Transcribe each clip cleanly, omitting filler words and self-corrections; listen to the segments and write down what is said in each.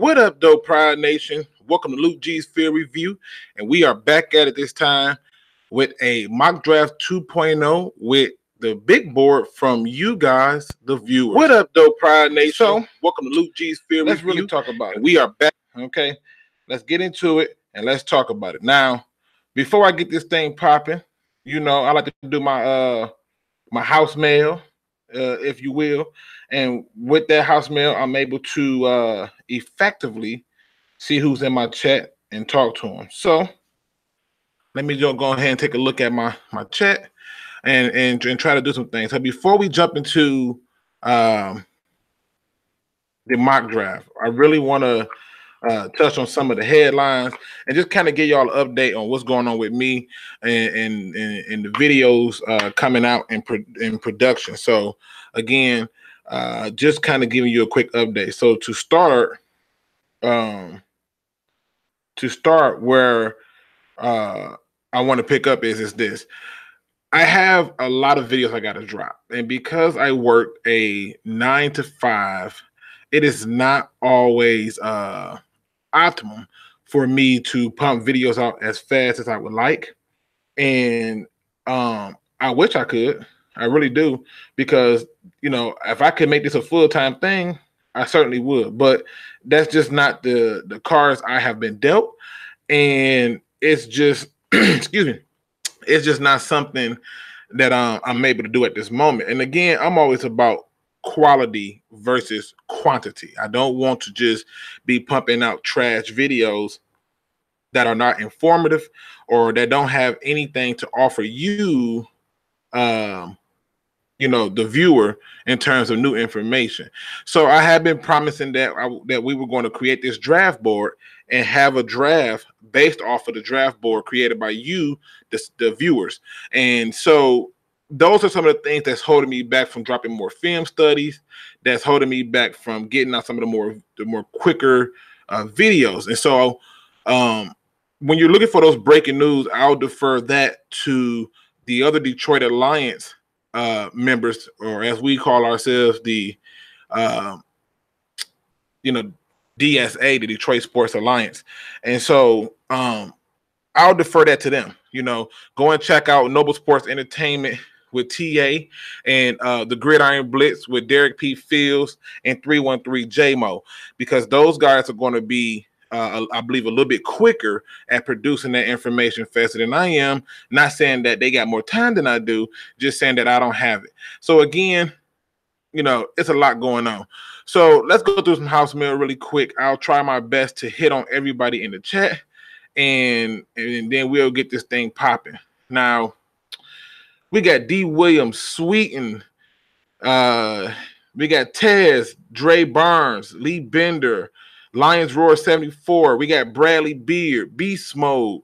What up, though, Pride Nation? Welcome to Luke G's Field Review, and we are back at it this time with a mock draft 2.0 with the big board from you guys, the viewers. What up, though, Pride Nation? So, welcome to Luke G's Field Review. Let's really talk about it. We are back, okay? Let's get into it, and let's talk about it. Now, before I get this thing popping, you know, I like to do my my house mail, if you will. And with that house mail, I'm able to effectively see who's in my chat and talk to them. So let me go ahead and take a look at my chat and try to do some things. So before we jump into the mock draft, I really want to touch on some of the headlines and just kind of get y'all an update on what's going on with me and the videos coming out in production. So again, just kind of giving you a quick update. So to start where I want to pick up is this. I have a lot of videos I got to drop, and because I work a 9 to 5, it is not always optimum for me to pump videos out as fast as I would like. And I wish I could. I really do, because you know, if I could make this a full-time thing, I certainly would. But that's just not the cards I have been dealt, and it's just excuse me, it's just not something that I'm able to do at this moment. And again, I'm always about quality versus quantity. I don't want to just be pumping out trash videos that are not informative or that don't have anything to offer you, you know, the viewer, in terms of new information. So I have been promising that we were going to create this draft board and have a draft based off of the draft board created by you, the viewers. And so those are some of the things that's holding me back from dropping more film studies, that's holding me back from getting out some of the more quicker videos. And so when you're looking for those breaking news, I'll defer that to the other Detroit Alliance members, or as we call ourselves, the you know, DSA, the Detroit Sports Alliance. And so I'll defer that to them. You know, go and check out Noble Sports Entertainment with TA, and the Gridiron Blitz with Derrick P Fields and 313 JMO, because those guys are going to be I believe a little bit quicker at producing that information faster than I am. Not saying that they got more time than I do, just saying that I don't have it. So again, you know, it's a lot going on. So let's go through some house mail really quick. I'll try my best to hit on everybody in the chat, and then we'll get this thing popping. Now, we got D. Williams, Sweeten, we got Tez, Dre Barnes, Lee Bender, Lions Roar 74. We got Bradley Beard, Beast Mode.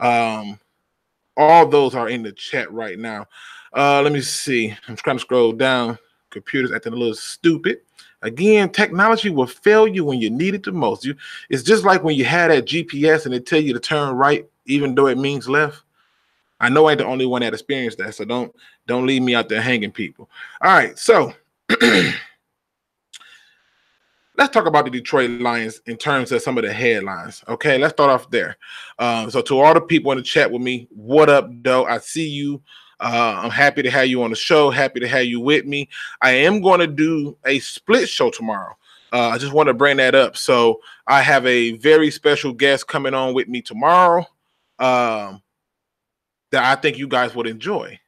All those are in the chat right now. Let me see. I'm trying to scroll down. Computer's acting a little stupid. Again, technology will fail you when you need it the most. It's just like when you had that GPS and they tell you to turn right, even though it means left. I know I ain't the only one that experienced that, so don't leave me out there hanging people. All right, so let's talk about the Detroit Lions in terms of some of the headlines. Okay, let's start off there. So to all the people in the chat with me, what up, though? I see you. I'm happy to have you on the show. Happy to have you with me. I am going to do a split show tomorrow. I just want to bring that up. So I have a very special guest coming on with me tomorrow that I think you guys would enjoy.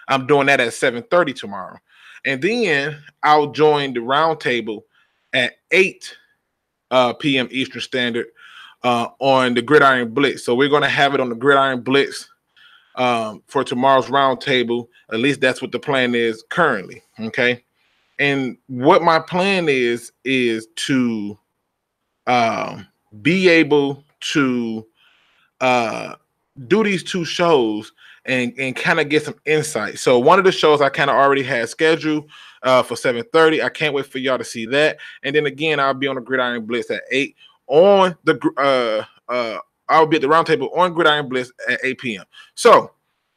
I'm doing that at 7:30 tomorrow. And then I'll join the roundtable at 8 p.m. Eastern Standard on the Gridiron Blitz. So we're going to have it on the Gridiron Blitz for tomorrow's roundtable. At least that's what the plan is currently. Okay. And what my plan is to be able to do these two shows and kind of get some insight. So one of the shows I kind of already had scheduled for 7:30. I can't wait for y'all to see that. And then again, I'll be on the Gridiron Blitz at 8 on the I'll be at the roundtable on Gridiron Blitz at 8 p.m. So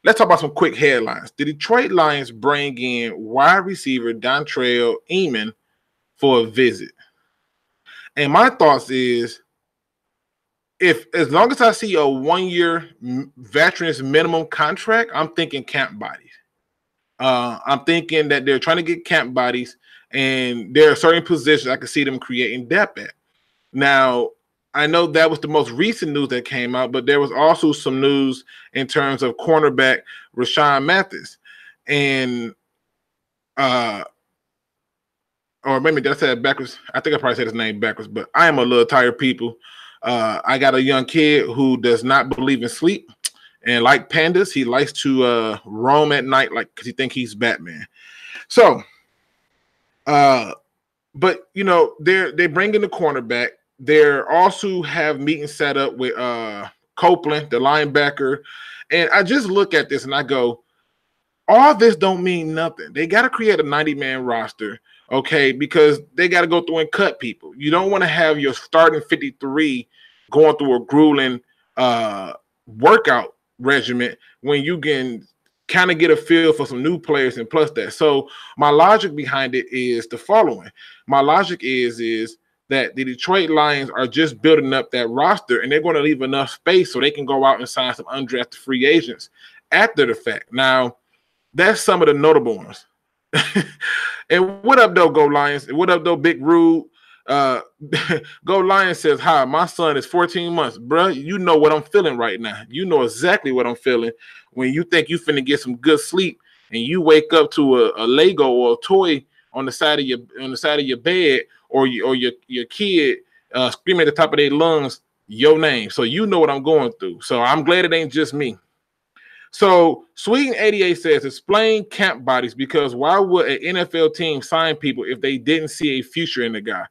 let's talk about some quick headlines. The Detroit Lions bring in wide receiver Dontrell Eamon for a visit. And my thoughts is, if as long as I see a 1-year veterans minimum contract, I'm thinking camp bodies. I'm thinking that they're trying to get camp bodies, and there are certain positions I can see them creating depth at. Now, I know that was the most recent news that came out, but there was also some news in terms of cornerback Rashawn Mathis. And or maybe did I say it backwards? I think I probably said his name backwards, but I am a little tired, people. I got a young kid who does not believe in sleep, and like pandas, he likes to roam at night, like because he thinks he's Batman. So, but you know, they bring in the cornerback. They're also have meetings set up with Copeland, the linebacker, and I just look at this and I go, all this don't mean nothing. They got to create a 90-man roster, okay, because they got to go through and cut people. You don't want to have your starting 53 going through a grueling workout regimen when you can kind of get a feel for some new players and plus that. So my logic behind it is the following. My logic is that the Detroit Lions are just building up that roster, and they're going to leave enough space so they can go out and sign some undrafted free agents after the fact. Now, that's some of the notable ones. And what up, though, Go Lions? What up, though, Big Rude? Go Lions says, hi, my son is 14 months. Bruh, you know what I'm feeling right now. You know exactly what I'm feeling when you think you finna get some good sleep and you wake up to a Lego or a toy on the side of your bed, or your kid screaming at the top of their lungs your name. So you know what I'm going through. So I'm glad it ain't just me. So Sweden 88 says, explain camp bodies, because why would an NFL team sign people if they didn't see a future in the guy?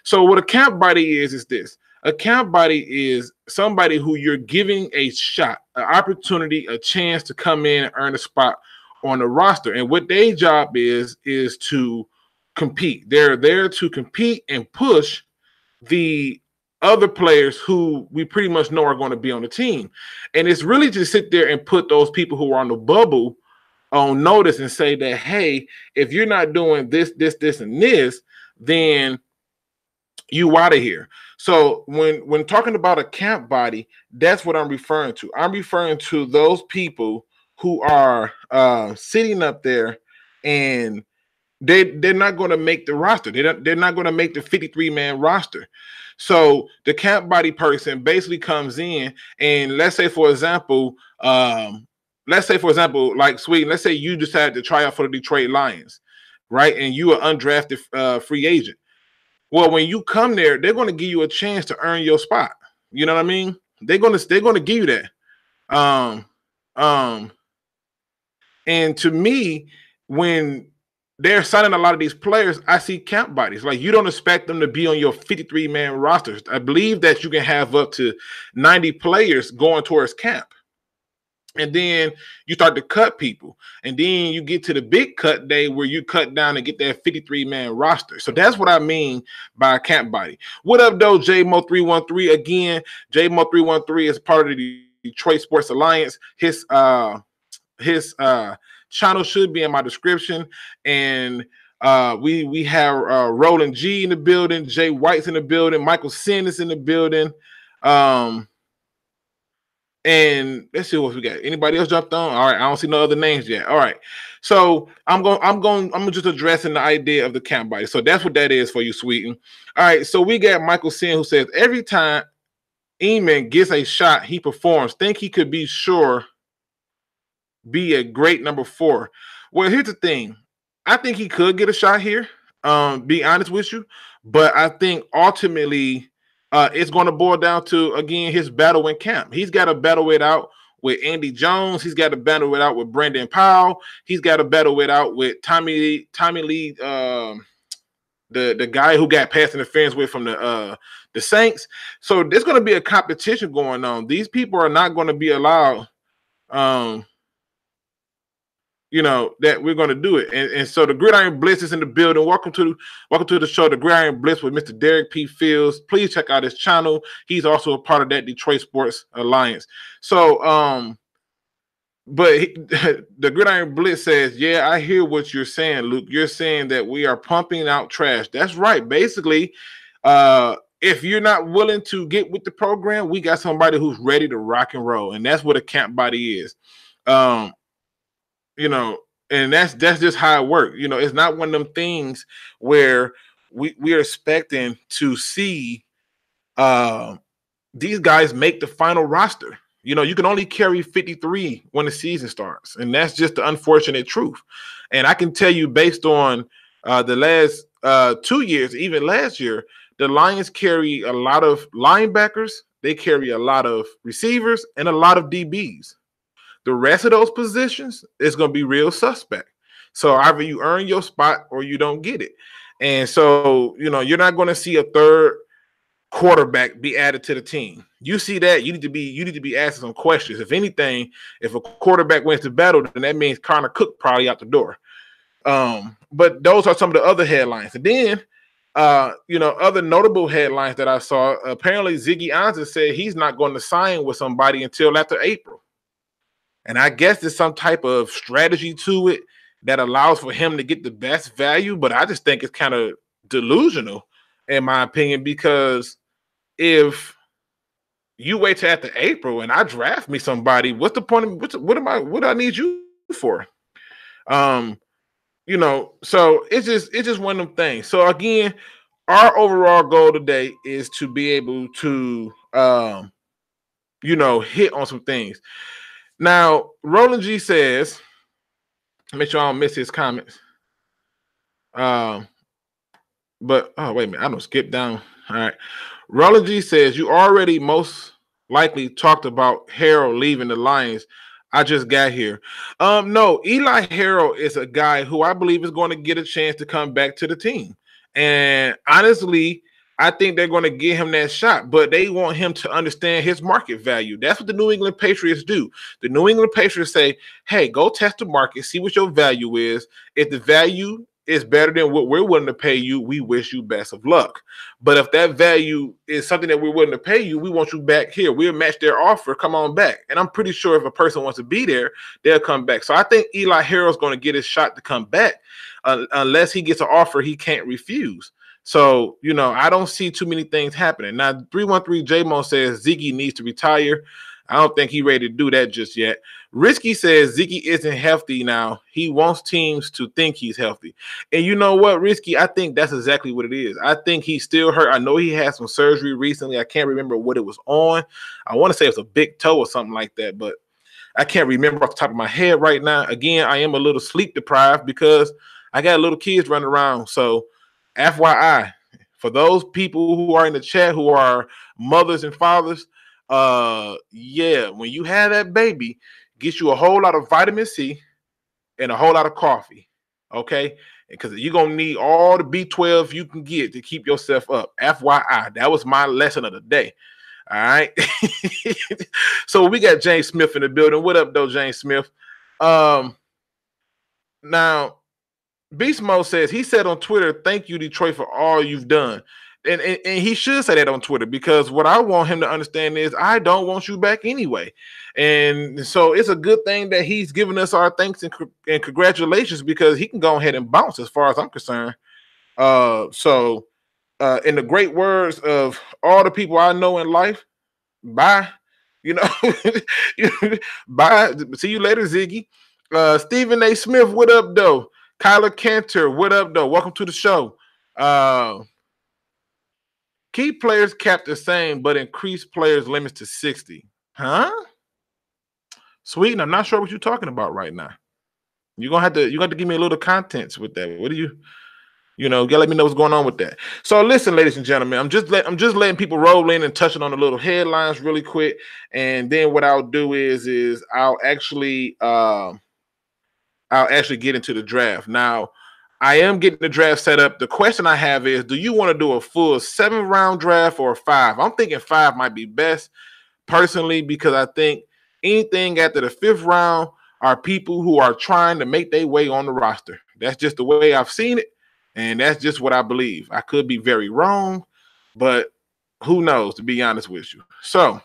So what a camp body is this. A camp body is somebody who you're giving a shot, an opportunity, a chance to come in and earn a spot on the roster. And what their job is to compete. They're there to compete and push the other players who we pretty much know are going to be on the team. And it's really to sit there and put those people who are on the bubble on notice and say that, hey, if you're not doing this, and this, then you out of here. So when talking about a camp body, that's what I'm referring to. I'm referring to those people who are sitting up there and they're not going to make the roster. They're not going to make the 53-man roster. So the camp body person basically comes in, and let's say, for example, like Sweden, let's say you decide to try out for the Detroit Lions, right? And you are undrafted free agent. Well, when you come there, they're going to give you a chance to earn your spot. You know what I mean? They're going to give you that. And to me, when they're signing a lot of these players, I see camp bodies. Like, you don't expect them to be on your 53-man rosters. I believe that you can have up to 90 players going towards camp. And then you start to cut people. And then you get to the big cut day where you cut down and get that 53-man roster. So that's what I mean by a camp body. What up, though, JMO313? Again, JMO313 is part of the Detroit Sports Alliance. His channel should be in my description. And we have Roland G in the building, Jay White's in the building, Michael Sin is in the building. And let's see what we got. Anybody else jumped on? All right, I don't see no other names yet. All right, so I'm just addressing the idea of the camp body. So that's what that is for you, Sweeten. All right, so we got Michael Sin, who says every time Eamon gets a shot, he performs. Think he could be a great number 4. Well, here's the thing. I think he could get a shot here, be honest with you. But I think ultimately it's going to boil down to, again, his battle in camp. He's got to battle it out with Andy Jones. He's got to battle it out with Brandon Powell. He's got to battle it out with Tommy Lee, the guy who got pass interference with from the Saints. So there's going to be a competition going on. These people are not going to be allowed that we're going to do it. And so the Gridiron Blitz is in the building. Welcome to the show, the Gridiron Blitz with Mr. Derrick P. Fields. Please check out his channel. He's also a part of that Detroit Sports Alliance. So, the Gridiron Blitz says, yeah, I hear what you're saying, Luke. You're saying that we are pumping out trash. That's right. Basically, if you're not willing to get with the program, we got somebody who's ready to rock and roll, and that's what a camp body is. You know, and that's just how it works. You know, it's not one of them things where we are expecting to see these guys make the final roster. You know, you can only carry 53 when the season starts, and that's just the unfortunate truth. And I can tell you, based on the last 2 years, even last year, the Lions carry a lot of linebackers, they carry a lot of receivers, and a lot of DBs. The rest of those positions is going to be real suspect. So either you earn your spot or you don't get it. And so, you know, you're not going to see a third quarterback be added to the team. You see that, you need to be asking some questions. If anything, if a quarterback wins the battle, then that means Connor Cook probably out the door. But those are some of the other headlines. And then you know, other notable headlines that I saw, apparently Ziggy Ansah said he's not going to sign with somebody until after April. And I guess there's some type of strategy to it that allows for him to get the best value, but I just think it's kind of delusional, in my opinion, because if you wait till after April and I draft me somebody, what's the point of what do I need you for? You know, so it's just one of them things. So again, our overall goal today is to be able to you know, hit on some things. Now, Roland G says, make sure I don't miss his comments. But oh, wait a minute, I don't skip down. All right. Roland G says, you already most likely talked about Harold leaving the Lions. I just got here. No, Eli Harold is a guy who I believe is going to get a chance to come back to the team. And honestly, I think they're going to give him that shot, but they want him to understand his market value. That's what the New England Patriots do. The New England Patriots say, hey, go test the market, see what your value is. If the value is better than what we're willing to pay you, we wish you best of luck. But if that value is something that we're willing to pay you, we want you back here. We'll match their offer. Come on back. And I'm pretty sure if a person wants to be there, they'll come back. So I think Eli Harold's going to get his shot to come back unless he gets an offer he can't refuse. So, you know, I don't see too many things happening. Now, 313 J-Mo says Ziggy needs to retire. I don't think he's ready to do that just yet. Risky says Ziggy isn't healthy now. He wants teams to think he's healthy. And you know what, Risky? I think that's exactly what it is. I think he's still hurt. I know he had some surgery recently. I can't remember what it was on. I want to say it was a big toe or something like that, but I can't remember off the top of my head right now. Again, I am a little sleep deprived because I got little kids running around. So FYI, for those people who are in the chat who are mothers and fathers, yeah, when you have that baby, get you a whole lot of vitamin C and a whole lot of coffee, okay? Because you're going to need all the B12 you can get to keep yourself up. FYI, that was my lesson of the day, all right? So we got James Smith in the building. What up, though, James Smith? Now, Beast Mode says, he said on Twitter, thank you, Detroit, for all you've done. And he should say that on Twitter, because what I want him to understand is I don't want you back anyway. And so it's a good thing that he's giving us our thanks and congratulations, because he can go ahead and bounce as far as I'm concerned. So in the great words of all the people I know in life, bye. You know, bye. See you later, Ziggy. Stephen A. Smith, what up, though? Kyler Cantor, what up, though? Welcome to the show. Keep players capped the same, but increase players limits to 60. Huh? Sweet, and I'm not sure what you're talking about right now. You're gonna have to give me a little contents with that. What do you gotta let me know what's going on with that. So listen, ladies and gentlemen, I'm just letting people roll in and touching on the little headlines really quick. And then what I'll do is I'll actually get into the draft. Now, I am getting the draft set up. The question I have is, do you want to do a full 7-round draft or a 5? I'm thinking 5 might be best personally, because I think anything after the 5th round are people who are trying to make their way on the roster. That's just the way I've seen it, and that's just what I believe. I could be very wrong, but who knows, to be honest with you. So,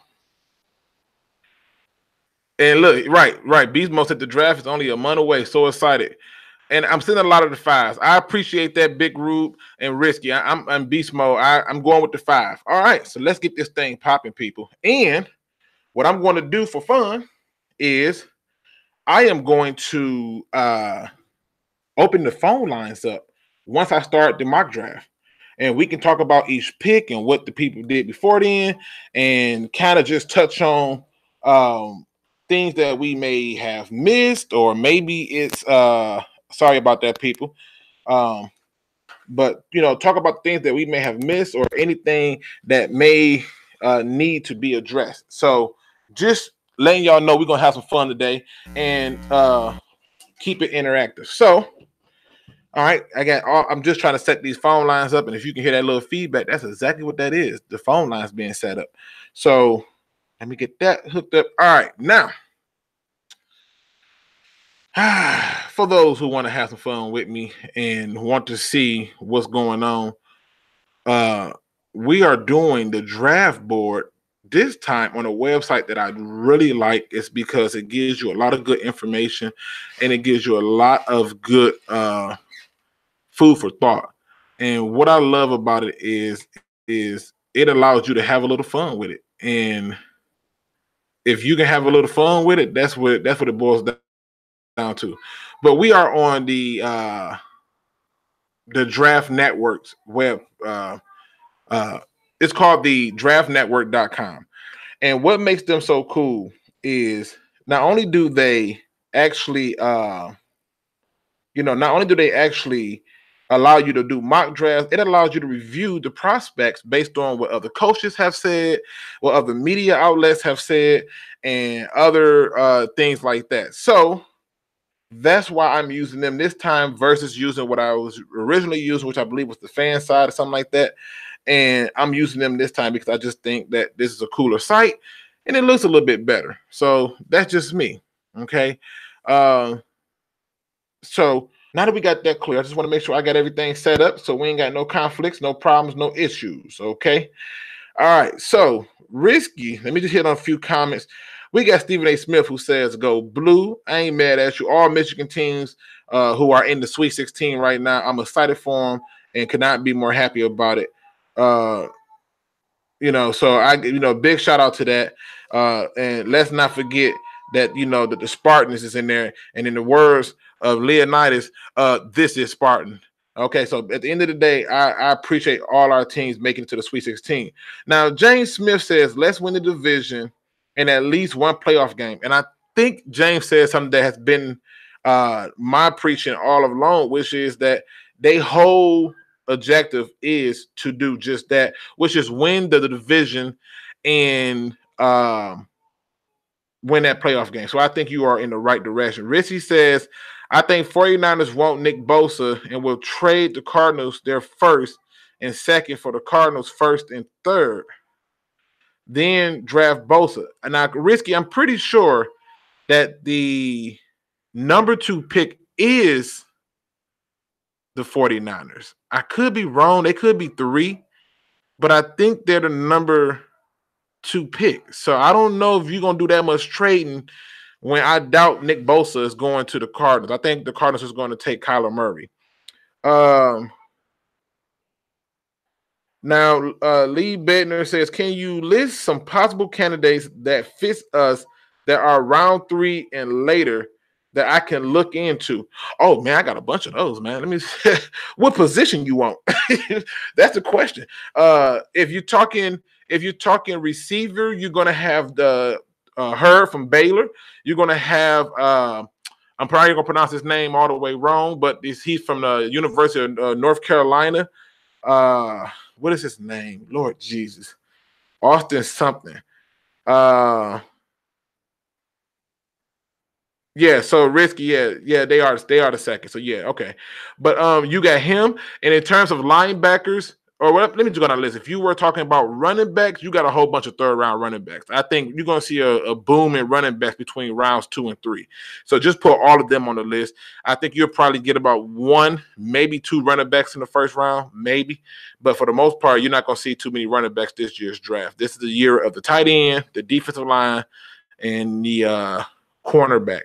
and look, right. Beast Mode said the draft is only a month away. So excited. And I'm seeing a lot of the fives. I appreciate that, Big Rube and Risky. I'm beast mode. I'm going with the 5. All right, so let's get this thing popping, people. And what I'm going to do for fun is I am going to open the phone lines up once I start the mock draft. And we can talk about each pick and what the people did before then, and kind of just touch on things that we may have missed, or maybe it's sorry about that, people. Um, but talk about things that we may have missed or anything that may need to be addressed. So just letting y'all know we're gonna have some fun today and keep it interactive. So all right, I'm just trying to set these phone lines up, and if you can hear that little feedback, that's exactly what that is. The phone lines being set up. So let me get that hooked up. All right, now for those who want to have some fun with me and want to see what's going on, we are doing the draft board this time on a website that I really like. It's because it gives you a lot of good information, and it gives you a lot of good food for thought. And what I love about it is it allows you to have a little fun with it. And if you can have a little fun with it, that's what it boils down to. But we are on the Draft Network's web. It's called the draftnetwork.com. And what makes them so cool is not only do they actually allow you to do mock drafts, it allows you to review the prospects based on what other coaches have said, what other media outlets have said, and other things like that. So that's why I'm using them this time versus using what I was originally using, which I believe was the fan side or something like that. And I'm using them this time because I just think that this is a cooler site and it looks a little bit better. So that's just me. Okay. So now that we got that clear, I just want to make sure I got everything set up so we ain't got no conflicts, no problems, no issues. Okay. All right. So Risky, let me just hit on a few comments. We got Stephen A. Smith who says, "Go Blue." I ain't mad at you. All Michigan teams who are in the Sweet 16 right now, I'm excited for them and could not be more happy about it. So big shout out to that. And let's not forget that, that the Spartans is in there. And in the words of Leonidas, this is Spartan. Okay, so at the end of the day, I appreciate all our teams making it to the Sweet 16. Now, James Smith says, let's win the division and at least one playoff game. And I think James said something that has been my preaching all along, which is that they whole objective is to do just that, which is win the division and win that playoff game. So I think you are in the right direction. Richie says, I think 49ers want Nick Bosa and will trade the Cardinals their first and second for the Cardinals first and third. Then draft Bosa. And now, Risky, I'm pretty sure that the number 2 pick is the 49ers. I could be wrong. They could be 3, but I think they're the number 2 pick. So I don't know if you're going to do that much trading when I doubt Nick Bosa is going to the Cardinals. I think the Cardinals is going to take Kyler Murray. Now, Lee Bednar says, can you list some possible candidates that fits us that are round 3 and later that I can look into? Oh, man, I got a bunch of those, man. Let me see. What position you want? That's the question. If you're talking receiver, you're going to have the Hurd from Baylor. You're going to have I'm probably going to pronounce his name all the way wrong, but he's from the University of North Carolina. What is his name? Lord Jesus. Austin something. Yeah, so Risky, yeah, they are the second. So yeah, okay. But you got him, and in terms of linebackers, or let me just go down the list. If you were talking about running backs, you got a whole bunch of third-round running backs. I think you're going to see a boom in running backs between rounds 2 and 3. So just put all of them on the list. I think you'll probably get about 1, maybe 2 running backs in the first round, maybe. But for the most part, you're not going to see too many running backs this year's draft. This is the year of the tight end, the defensive line, and the cornerback.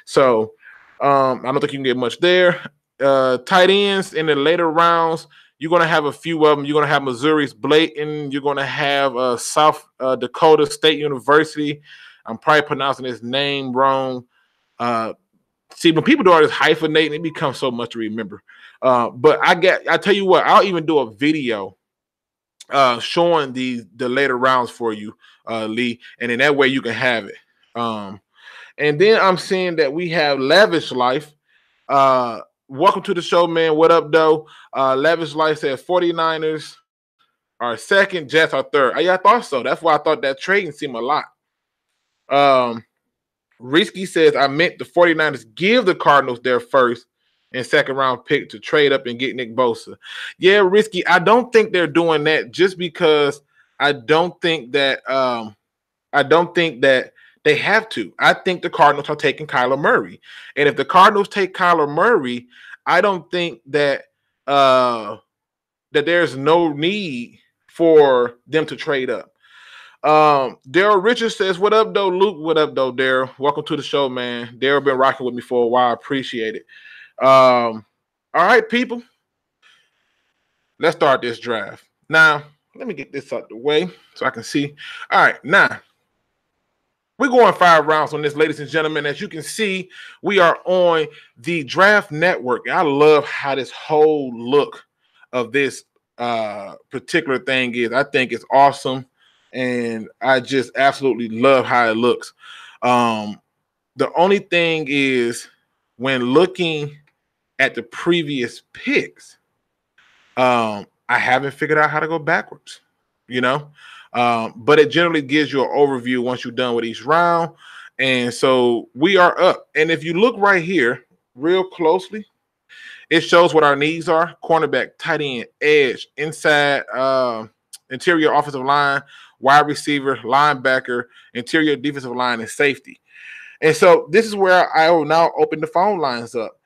So I don't think you can get much there. Tight ends in the later rounds, you're going to have a few of them. You're going to have Missouri's Blayton. You're going to have South Dakota State University. I'm probably pronouncing his name wrong. See, when people do all this hyphenating, it becomes so much to remember. But I tell you what, I'll even do a video showing the later rounds for you, Lee, and in that way you can have it. And then I'm seeing that we have Lavish Life. Welcome to the show, man. What up, though? Lavish Life says 49ers are second, Jets are third. Yeah, I thought so. That's why I thought that trading seemed a lot. Risky says, I meant the 49ers give the Cardinals their first and second round pick to trade up and get Nick Bosa. Yeah, Risky, I don't think they're doing that just because I don't think that they have to. I think the Cardinals are taking Kyler Murray. And if the Cardinals take Kyler Murray, I don't think that that there's no need for them to trade up. Daryl Richards says, what up, though, Luke? What up, though, Daryl? Welcome to the show, man. Daryl been rocking with me for a while. I appreciate it. All right, people. Let's start this draft. Now, let me get this out the way so I can see. All right, now, we're going 5 rounds on this, ladies and gentlemen. As you can see, we are on the Draft Network. I love how this whole look of this particular thing is. I think it's awesome. And I just absolutely love how it looks. The only thing is when looking at the previous picks, I haven't figured out how to go backwards, but it generally gives you an overview once you're done with each round. And so we are up. And if you look right here real closely, it shows what our needs are: cornerback, tight end, edge, inside, interior offensive line, wide receiver, linebacker, interior defensive line, and safety. And so this is where I will now open the phone lines up.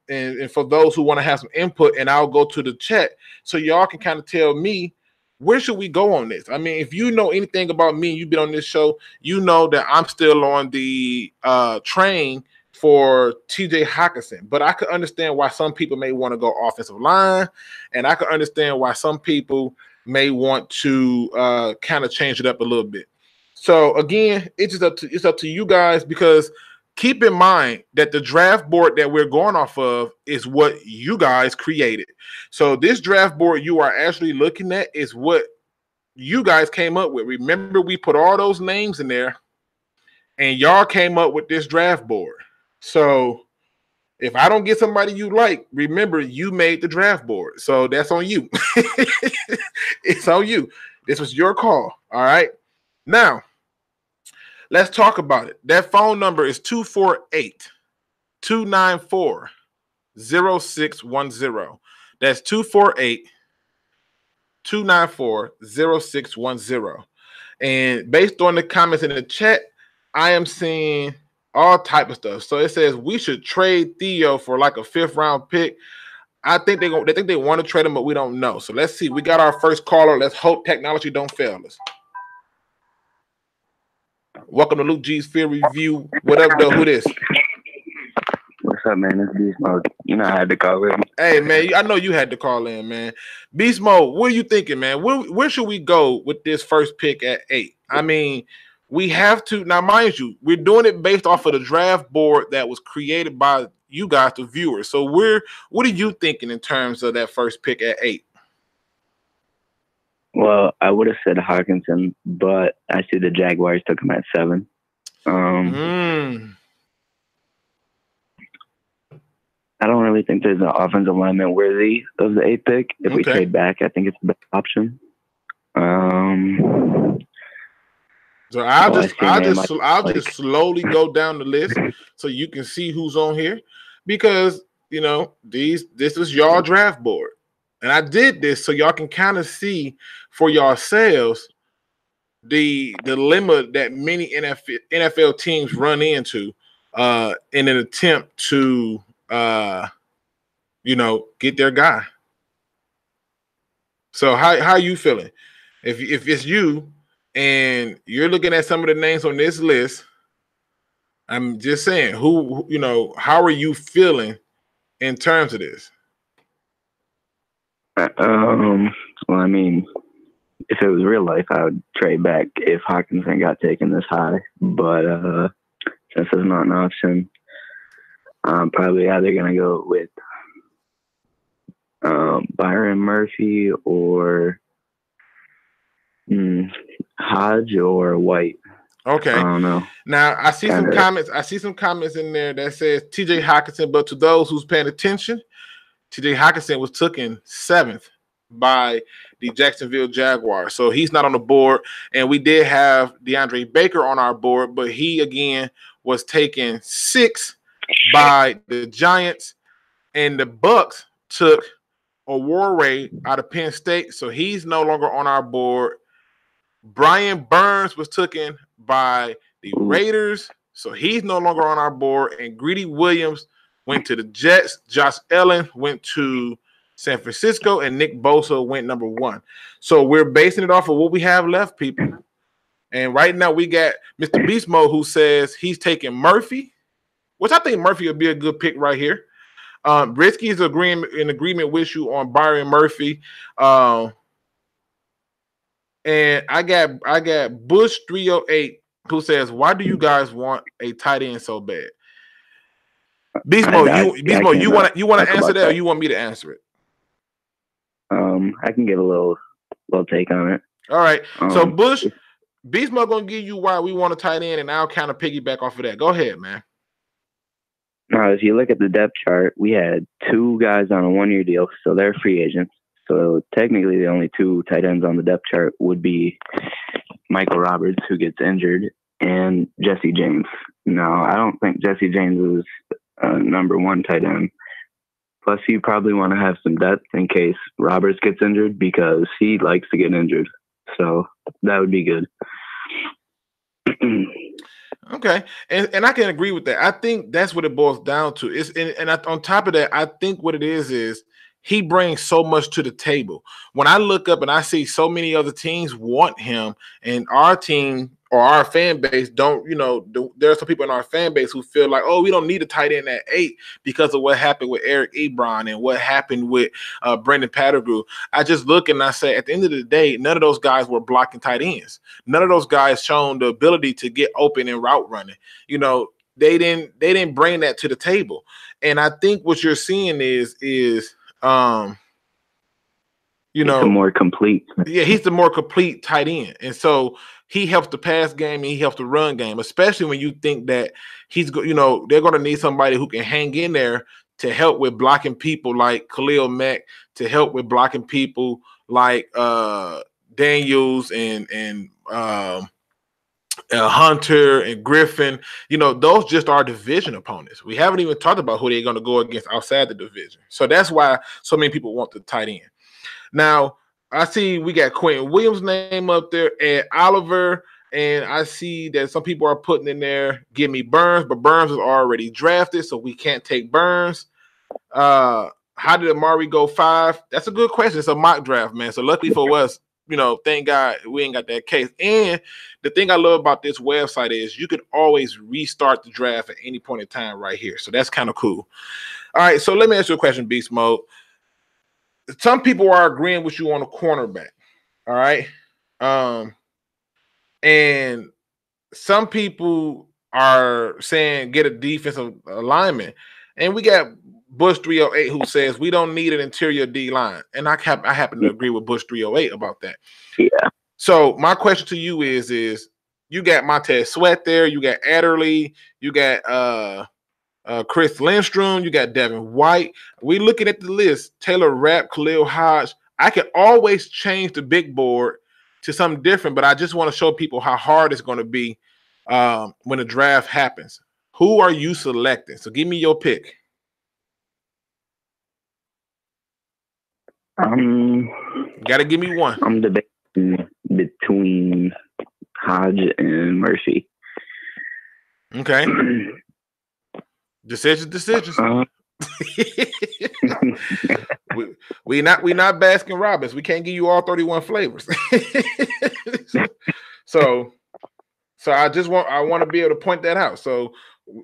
And for those who want to have some input, and I'll go to the chat so y'all can kind of tell me, where should we go on this? I mean, if you know anything about me, you've been on this show, you know that I'm still on the train for TJ Hockenson. But I could understand why some people may want to go offensive line, and I could understand why some people may want to kind of change it up a little bit. So again, it's up to you guys, because keep in mind that the draft board that we're going off of is what you guys created. So this draft board you are actually looking at is what you guys came up with. Remember, we put all those names in there, and y'all came up with this draft board. So if I don't get somebody you like, remember, you made the draft board. So that's on you. It's on you. This was your call. All right. Now, let's talk about it. That phone number is 248-294-0610. That's 248-294-0610. And based on the comments in the chat, I am seeing all type of stuff. So it says we should trade Theo for like a 5th round pick. I think they think they want to trade him, but we don't know. So let's see. We got our first caller. Let's hope technology don't fail us. Welcome to Luke G's Field Review. What up, though? Who this? What's up, man? It's Beast Mode. You know I had to call in. Hey, man, I know you had to call in, man. Beast Mode, what are you thinking, man? Where should we go with this first pick at 8? I mean, we have to. Now, mind you, we're doing it based off of the draft board that was created by you guys, the viewers. So what are you thinking in terms of that first pick at 8? Well, I would have said Hockenson, but I see the Jaguars took him at 7. I don't really think there's an offensive lineman worthy of the 8th pick. If we trade back, I think it's the best option. So I'll just slowly go down the list so you can see who's on here, because this is y'all draft board, and I did this so y'all can kind of see for yourselves the dilemma that many NFL teams run into in an attempt to get their guy. So how are you feeling? If it's you and you're looking at some of the names on this list, I'm just saying, how are you feeling in terms of this? Well, I mean, if it was real life, I would trade back if Hawkinson got taken this high. But since it's not an option, I'm probably either going to go with Byron Murphy or Hodge or White. Okay. I don't know. Now I see some comments. I see some comments in there that says TJ Hawkinson, but to those who's paying attention, TJ Hawkinson was taken 7th by the Jacksonville Jaguars. So he's not on the board. And we did have DeAndre Baker on our board, but he again was taken 6th by the Giants. And the Bucks took Awore out of Penn State. So he's no longer on our board. Brian Burns was taken by the Raiders, so he's no longer on our board. And Greedy Williams went to the Jets. Josh Allen went to San Francisco, and Nick Bosa went number 1. So we're basing it off of what we have left, people. And right now we got Mr. Beast Mode who says he's taking Murphy, which I think Murphy would be a good pick right here. Risky is in agreement with you on Byron Murphy. And I got Bush 308 who says, "Why do you guys want a tight end so bad?" Beast Mode, you want to answer that, or you want me to answer it? I can give a little take on it. All right. So Bush, Beast Mode gonna give you why we want a tight end, and I'll kind of piggyback off of that. Go ahead, man. Now, if you look at the depth chart, we had 2 guys on a 1-year deal, so they're free agents. So technically, the only 2 tight ends on the depth chart would be Michael Roberts, who gets injured, and Jesse James. Now, I don't think Jesse James is number 1 tight end. Plus, you probably want to have some depth in case Roberts gets injured because he likes to get injured. So that would be good. Okay, and I can agree with that. I think that's what it boils down to. On top of that, I think what it is he brings so much to the table. When I look up and I see so many other teams want him, and our team or our fan base don't, there are some people in our fan base who feel like, oh, we don't need a tight end at 8 because of what happened with Eric Ebron and what happened with Brendan Pettigrew. I just look and I say, at the end of the day, none of those guys were blocking tight ends. None of those guys shown the ability to get open and route running. They didn't bring that to the table. And I think what you're seeing is he's the more complete. Yeah, he's the more complete tight end. And so he helps the pass game and he helps the run game, especially when you think that they're going to need somebody who can hang in there to help with blocking people like Khalil Mack, to help with blocking people like Daniels and Hunter and Griffin. Those just are division opponents. We haven't even talked about who they're going to go against outside the division. So that's why so many people want the tight end. Now, I see we got Quentin Williams' name up there, and Oliver, and I see that some people are putting in there, give me Burns, but Burns is already drafted, so we can't take Burns. How did Amari go 5? That's a good question. It's a mock draft, man. So luckily for us, thank God we ain't got that case. And the thing I love about this website is you can always restart the draft at any point in time right here. So that's kind of cool. All right, so let me ask you a question, Beast Mode. Some people are agreeing with you on a cornerback, all right? And some people are saying get a defensive alignment. And we got Bush 308 who says we don't need an interior D-line. And I happen to agree with Bush 308 about that. Yeah. So my question to you is you got Montez Sweat there, you got Adderley, you got Chris Lindstrom, you got Devin White. We looking at the list. Taylor Rapp, Khalil Hodge. I can always change the big board to something different, but I just want to show people how hard it's going to be when the draft happens. Who are you selecting? So give me your pick. Got to give me one. I'm debating between Hodge and Murphy. Okay. Decisions. We not Baskin Robbins. We can't give you all 31 flavors. So I want to be able to point that out. So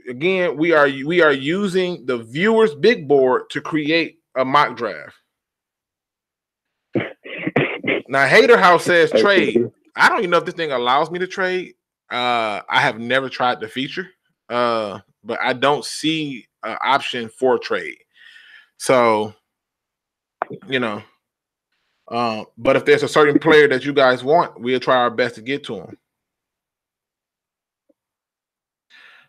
again, we are using the viewers' big board to create a mock draft. Now, Hater House says trade. I don't even know if this thing allows me to trade. I have never tried the feature, but I don't see an option for trade. So, you know, but if there's a certain player that you guys want, we'll try our best to get to him.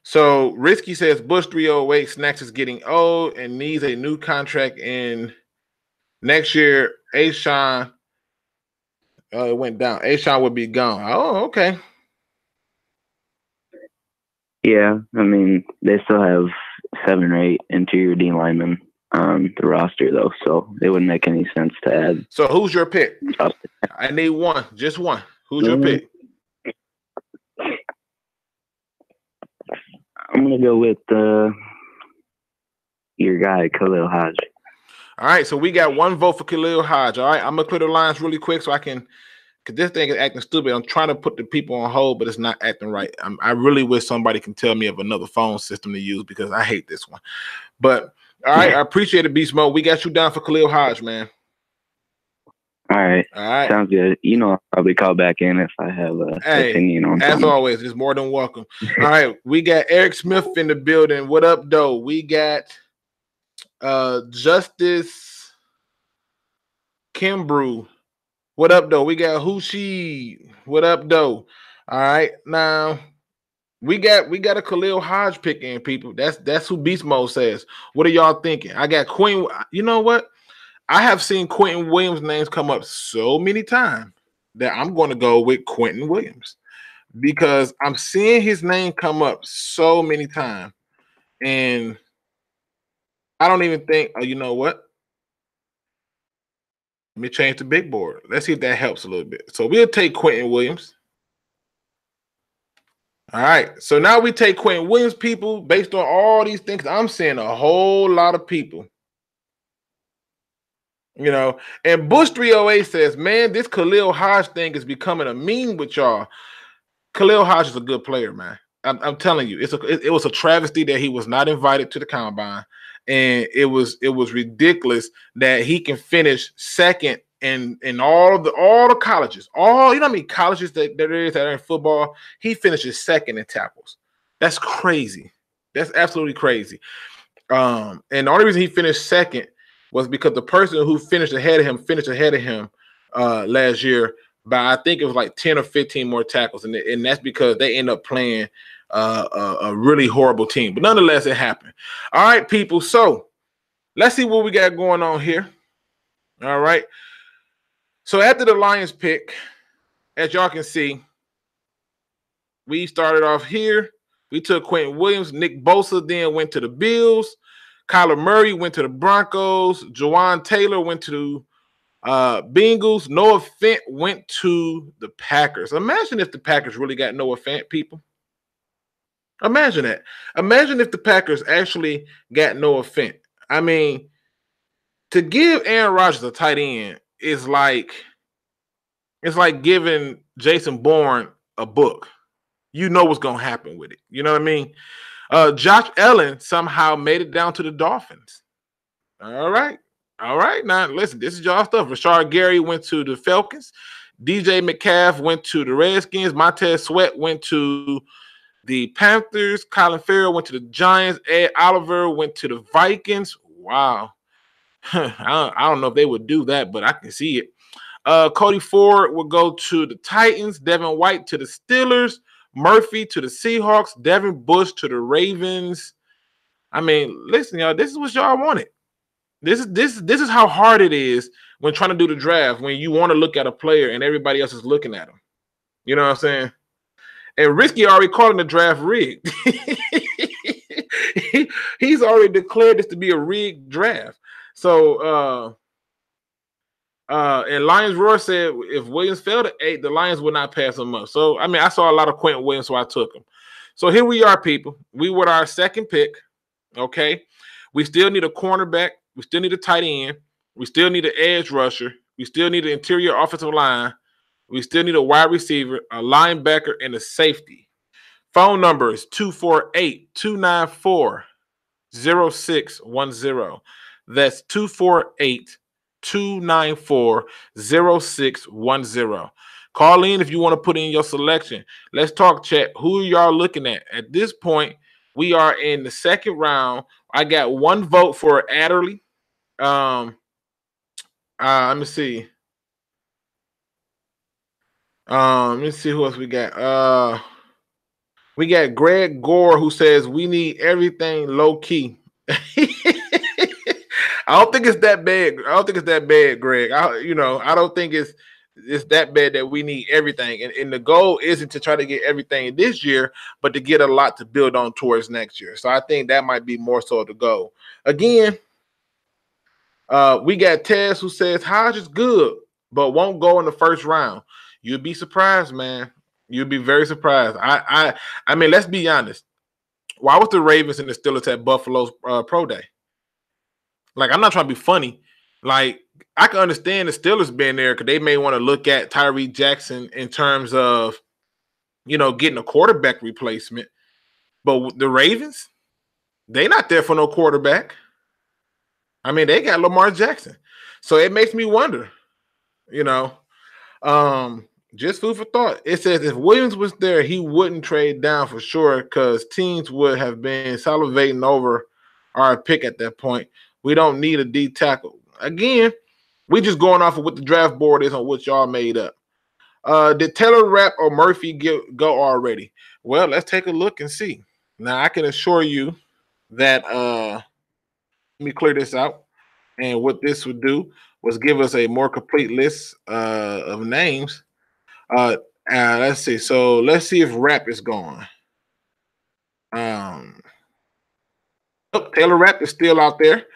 So Risky says Bush 308 Snacks is getting old and needs a new contract in next year. Ashawn it went down. Ashawn would be gone. Oh, okay. Yeah, I mean, they still have 7 or 8 interior D linemen on the roster, though, so it wouldn't make any sense to add. So who's your pick? I need one, just one. Who's your pick? I'm going to go with your guy, Khalil Hodge. All right, so we got 1 vote for Khalil Hodge. All right, I'm going to clear the lines really quick so I can, because this thing is acting stupid. I'm trying to put the people on hold, but it's not acting right. I really wish somebody can tell me of another phone system to use because I hate this one. But, all right, I appreciate it, Beast Mode. We got you down for Khalil Hodge, man. All right. Sounds good. You know, I'll probably call back in if I have an opinion on as something. always, it's more than welcome. All right, we got Eric Smith in the building. What up, though? We got Justice Kimbrew. What up, though? We got Hushi. What up, though? All right, now we got a Khalil Hodge pick in, people. That's who Beast Mode says. What are y'all thinking? I got Quinn. You know what? I have seen Quentin Williams' names come up so many times that I'm going to go with Quentin Williams because I'm seeing his name come up so many times. And I don't even think, you know what? Let me change the big board. Let's see if that helps a little bit. So we'll take Quentin Williams. All right. So now we take Quentin Williams, people, based on all these things. I'm seeing a whole lot of people. You know, and Bush 308 says, man, this Khalil Hodge thing is becoming a meme with y'all. Khalil Hodge is a good player, man. I'm telling you, it was a travesty that he was not invited to the combine. And it was ridiculous that he can finish second in all the colleges. All, you know how many colleges that there is that are in football? He finishes second in tackles. That's crazy. That's absolutely crazy. And the only reason he finished second was because the person who finished ahead of him last year by, I think it was like 10 or 15 more tackles. And that's because they end up playing a really horrible team. But nonetheless, it happened. All right, people. So let's see what we got going on here. All right. So after the Lions pick, as y'all can see, we started off here. We took Quentin Williams. Nick Bosa then went to the Bills. Kyler Murray went to the Broncos. Jawan Taylor went to Bengals. Noah Fant went to the Packers. Imagine if the Packers really got Noah Fant, people. Imagine that. Imagine if the Packers actually got Noah Fant. I mean, to give Aaron Rodgers a tight end is like, it's like giving Jason Bourne a book. You know what's going to happen with it. You know what I mean? Josh Allen somehow made it down to the Dolphins. All right. Now, listen, this is y'all stuff. Rashard Gary went to the Falcons. DJ Metcalf went to the Redskins. Montez Sweat went to the Panthers. Colin Farrell went to the Giants. Ed Oliver went to the Vikings. Wow. I don't know if they would do that, but I can see it. Cody Ford will go to the Titans. Devin White to the Steelers. Murphy to the Seahawks. Devin Bush to the Ravens. I mean, listen, y'all, this is what y'all wanted. This is how hard it is when trying to do the draft, when you want to look at a player and everybody else is looking at him. You know what I'm saying? And Risky already calling the draft rigged. He's already declared this to be a rigged draft. So and Lions Roar said if Williams fell to 8, the Lions would not pass him up. So I mean, I saw a lot of Quentin Williams, so I took him. So here we are, people. We were our second pick. Okay. We still need a cornerback. We still need a tight end. We still need an edge rusher. We still need an interior offensive line. We still need a wide receiver, a linebacker, and a safety. Phone number is 248-294-0610. That's 248-294-0610. Call in if you want to put in your selection. Let's talk, chat. Who are y'all looking at? At this point, we are in the second round. I got one vote for Adderley. Let me see. Let me see who else we got. We got Greg Gore, who says we need everything low key. I don't think it's that bad. I don't think it's that bad, Greg. I don't think it's that bad that we need everything. And the goal isn't to try to get everything this year, but to get a lot to build on towards next year. So I think that might be more so the goal. Again, we got Tez, who says Hodge is good, but won't go in the first round. You'd be surprised, man. You'd be very surprised. I mean, let's be honest. Why was the Ravens and the Steelers at Buffalo's pro day? Like, I'm not trying to be funny. Like, I can understand the Steelers being there because they may want to look at Tyree Jackson in terms of, getting a quarterback replacement. But the Ravens, they not there for no quarterback. I mean, they got Lamar Jackson. So it makes me wonder, just food for thought. It says if Williams was there, he wouldn't trade down for sure because teams would have been salivating over our pick at that point. We don't need a D tackle. Again, we just going off of what the draft board is on what y'all made up. Did Taylor Rapp or Murphy go already? Well, let's take a look and see. Now, I can assure you that let me clear this out. And what this would do was give us a more complete list of names. Let's see. So let's see if Rapp is gone. Taylor Rapp is still out there.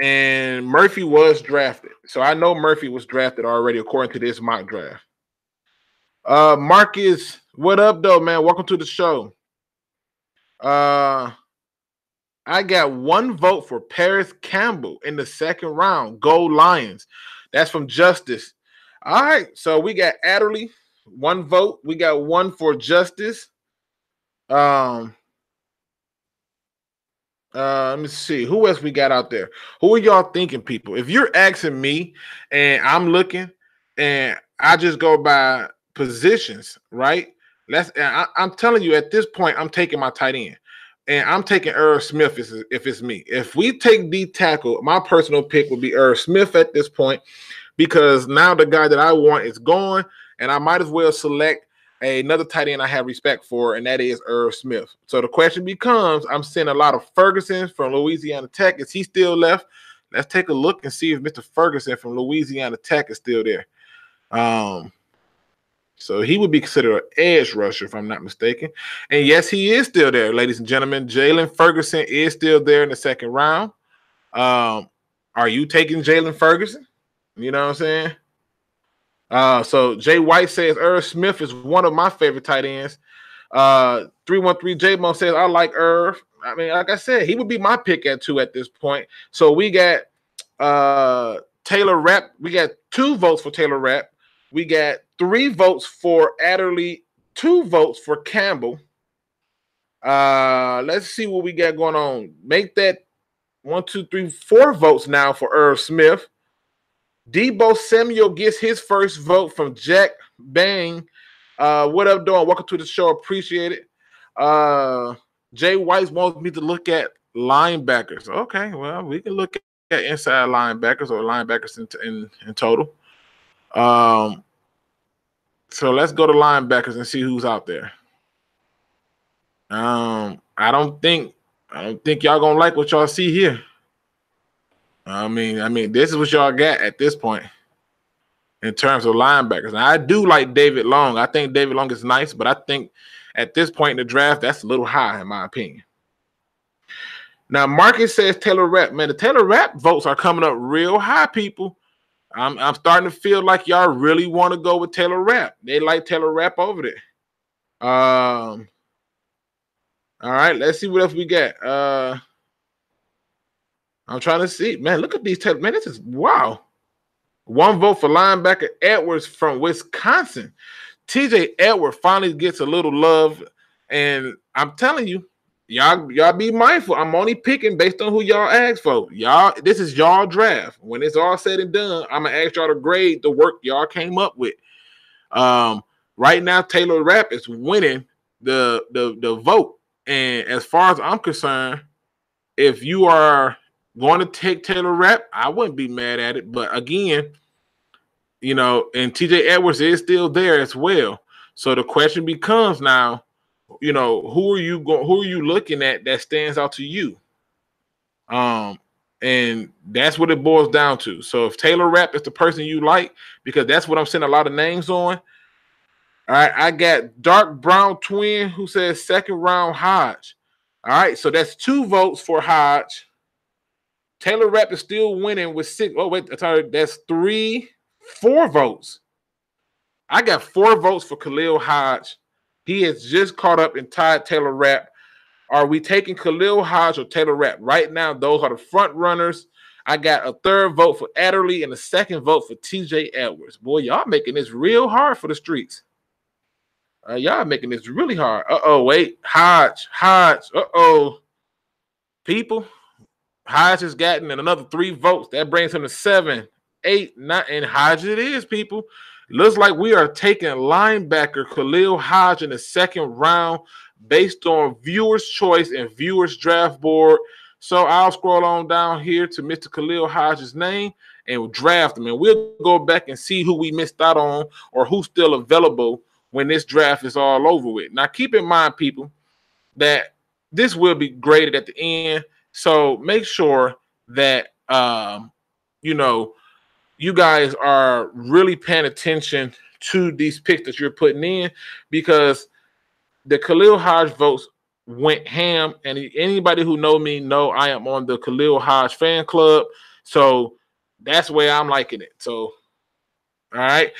And Murphy was drafted. So I know Murphy was drafted already according to this mock draft. Marcus, what up, though, man? Welcome to the show. I got one vote for Paris Campbell in the second round. Go Lions. That's from Justice. All right. So we got Adderley, one vote. We got one for Justice. Let me see. Who else we got out there? Who are y'all thinking, people? If you're asking me and I'm looking and I just go by positions, right? I'm telling you at this point, I'm taking my tight end. And I'm taking Irv Smith if it's me. If we take D tackle, my personal pick would be Irv Smith at this point because now the guy that I want is gone, and I might as well select another tight end I have respect for, and that is Irv Smith. So the question becomes, I'm seeing a lot of Ferguson from Louisiana Tech. Is he still left? Let's take a look and see if Mr. Ferguson from Louisiana Tech is still there. So he would be considered an edge rusher, if I'm not mistaken. And yes, he is still there, ladies and gentlemen. Jalen Ferguson is still there in the second round. Are you taking Jalen Ferguson? You know what I'm saying? So Jay White says Irv Smith is one of my favorite tight ends. 313 J-Mo says I like Irv. I mean, like I said, he would be my pick at 2 at this point. So we got Taylor Rapp. We got 2 votes for Taylor Rapp. We got 3 votes for Adderley, 2 votes for Campbell. Let's see what we got going on. Make that 1, 2, 3, 4 votes now for Irv Smith. Debo Samuel gets his first vote from Jack Bang. What up, doing? Welcome to the show. Appreciate it. Jay White wants me to look at linebackers. Okay, well, we can look at inside linebackers or linebackers in total. So let's go to linebackers and see who's out there. I don't think y'all gonna like what y'all see here. I mean, this is what y'all got at this point in terms of linebackers. Now, I do like David Long. I think David Long is nice, but I think at this point in the draft, that's a little high in my opinion. Now, Marcus says Taylor Rapp. Man, the Taylor Rapp votes are coming up real high, people. I'm starting to feel like y'all really want to go with Taylor Rapp. They like Taylor Rapp over there. All right, let's see what else we got. I'm trying to see. Man, look at these Taylor. Man, this is wow. 1 vote for linebacker Edwards from Wisconsin. TJ Edwards finally gets a little love And I'm telling you, y'all be mindful. I'm only picking based on who y'all ask for. Y'all, this is y'all draft. When it's all said and done, I'm gonna ask y'all to grade the work y'all came up with. Right now, Taylor Rapp is winning the vote. And as far as I'm concerned, if you are going to take Taylor Rapp, I wouldn't be mad at it. But again, you know, and TJ Edwards is still there as well. So the question becomes now, you know, who are you looking at that stands out to you? And that's what it boils down to. So if Taylor Rapp is the person you like, because that's what I'm seeing a lot of names on. All right, I got Dark Brown Twin who says second round Hodge. All right, so that's 2 votes for Hodge. Taylor Rapp is still winning with 6. Oh, wait, sorry, that's 4 votes. I got 4 votes for Khalil Hodge. He has just caught up and tied Taylor Rapp. Are we taking Khalil Hodge or Taylor Rapp? Right now, those are the front runners. I got a 3rd vote for Adderley and a 2nd vote for TJ Edwards. Boy, y'all making this real hard for the streets. Y'all making this really hard. Wait. Hodge. People, Hodge has gotten another 3 votes. That brings him to 7, 8, 9. And Hodge it is, people. Looks like we are taking linebacker Khalil Hodge in the 2nd round based on viewers' choice and viewers' draft board. So I'll scroll on down here to Mr. Khalil Hodge's name and we'll draft him. And we'll go back and see who we missed out on or who's still available when this draft is all over with. Now, keep in mind, people, that this will be graded at the end. So make sure that, you know, you guys are really paying attention to these picks that you're putting in because the Khalil Hodge votes went ham. And anybody who know me know I am on the Khalil Hodge fan club. So that's the way I'm liking it. So, all right.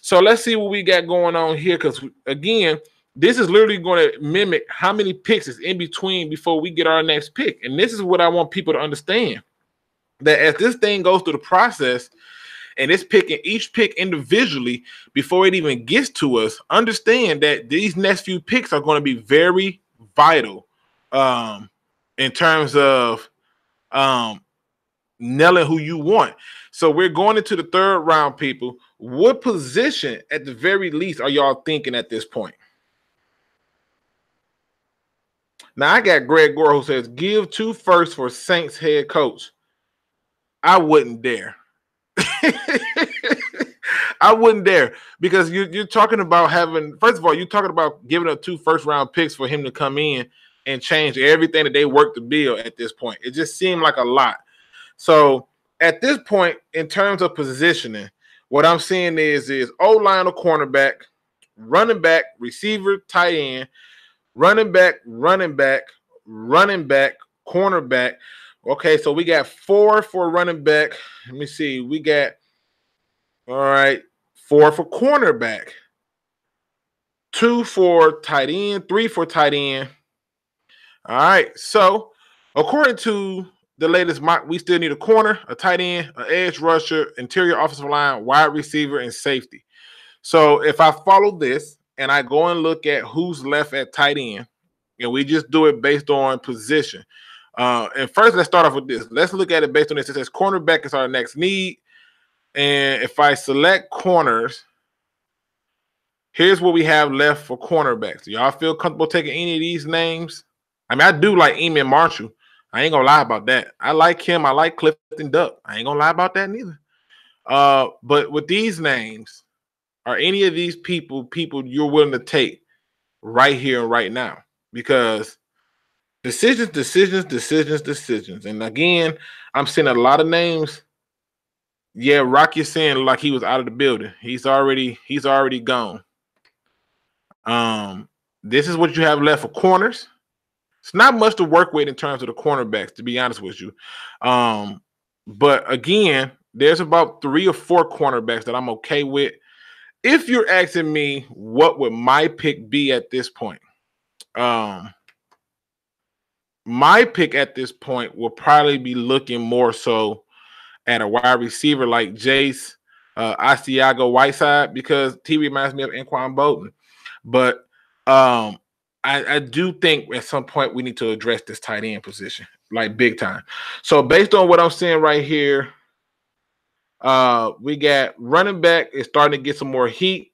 So let's see what we got going on here because, again, this is literally going to mimic how many picks is in between before we get our next pick. And this is what I want people to understand, that as this thing goes through the process and it's picking each pick individually before it even gets to us, understand that these next few picks are going to be very vital in terms of nailing who you want. So we're going into the 3rd round, people. What position, at the very least, are y'all thinking at this point? Now, I got Greg Gore who says, give 2 firsts for Saints head coach. I wouldn't dare. I wouldn't dare because you're talking about having, first of all, you're talking about giving up 2 first-round picks for him to come in and change everything that they worked to build at this point. It just seemed like a lot. So at this point, in terms of positioning, what I'm seeing is O-line or cornerback, running back, receiver, tight end, running back, cornerback. Okay, so we got 4 for running back. Let me see. We got, all right, 4 for cornerback, 2 for tight end, 3 for tight end. All right, so according to the latest mock, we still need a corner, a tight end, an edge rusher, interior offensive line, wide receiver, and safety. So if I follow this and I go and look at who's left at tight end, and we just do it based on position. And first, let's start off with this. Let's look at it based on this. It says cornerback is our next need. And if I select corners, here's what we have left for cornerbacks. Do y'all feel comfortable taking any of these names? I mean, I do like Eamon Marshall. I ain't gonna lie about that. I like him. I like Clifton Duck. I ain't gonna lie about that neither. But with these names, are any of these people you're willing to take right here and right now? Because decisions. And again, I'm seeing a lot of names. Yeah, Rocky saying like he was out of the building. He's already gone. This is what you have left for corners. It's not much to work with in terms of the cornerbacks, to be honest with you. But again, there's about 3 or 4 cornerbacks that I'm okay with. If you're asking me, what would my pick be at this point? My pick at this point will probably be looking more so at a wide receiver like Jace Asiago Whiteside, because he reminds me of Anquan Bolton. But I I do think at some point we need to address this tight end position, like big time. So based on what I'm seeing right here, we got running back is starting to get some more heat,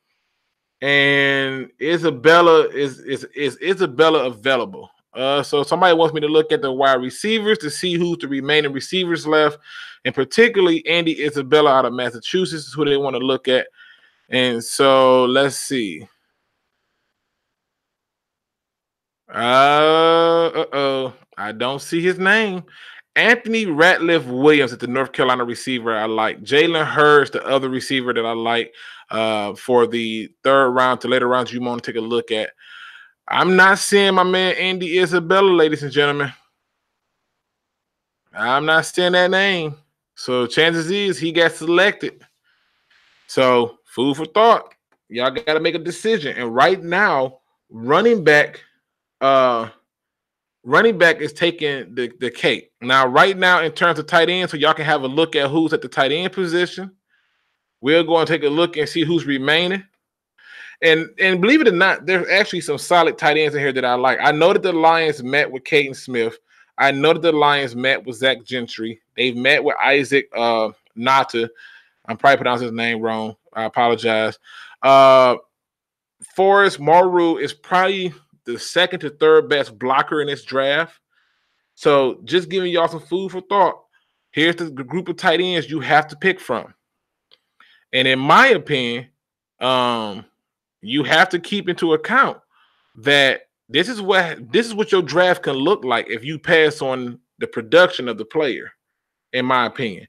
and Isabella is Isabella available? So somebody wants me to look at the wide receivers to see who's the remaining receivers left, and particularly Andy Isabella out of Massachusetts is who they want to look at. And so let's see. I don't see his name. Anthony Ratliff Williams is the North Carolina receiver I like. Jalen Hurts, the other receiver that I like for the third round to later rounds you want to take a look at. I'm not seeing my man Andy Isabella, ladies and gentlemen. I'm not seeing that name. So chances is he got selected. So food for thought. Y'all got to make a decision. And right now, running back is taking the cake. Now, right now, in terms of tight end, so y'all can have a look at who's at the tight end position. We're going to take a look and see who's remaining. And believe it or not, there's actually some solid tight ends in here that I like. I know that the Lions met with Caden Smith. I know that the Lions met with Zach Gentry. They've met with Isaac Nata. I'm probably pronouncing his name wrong. I apologize. Forrest Maru is probably the second to third best blocker in this draft. So just giving y'all some food for thought. Here's the group of tight ends you have to pick from. And in my opinion, you have to keep into account that this is what your draft can look like if you pass on the production of the player, in my opinion.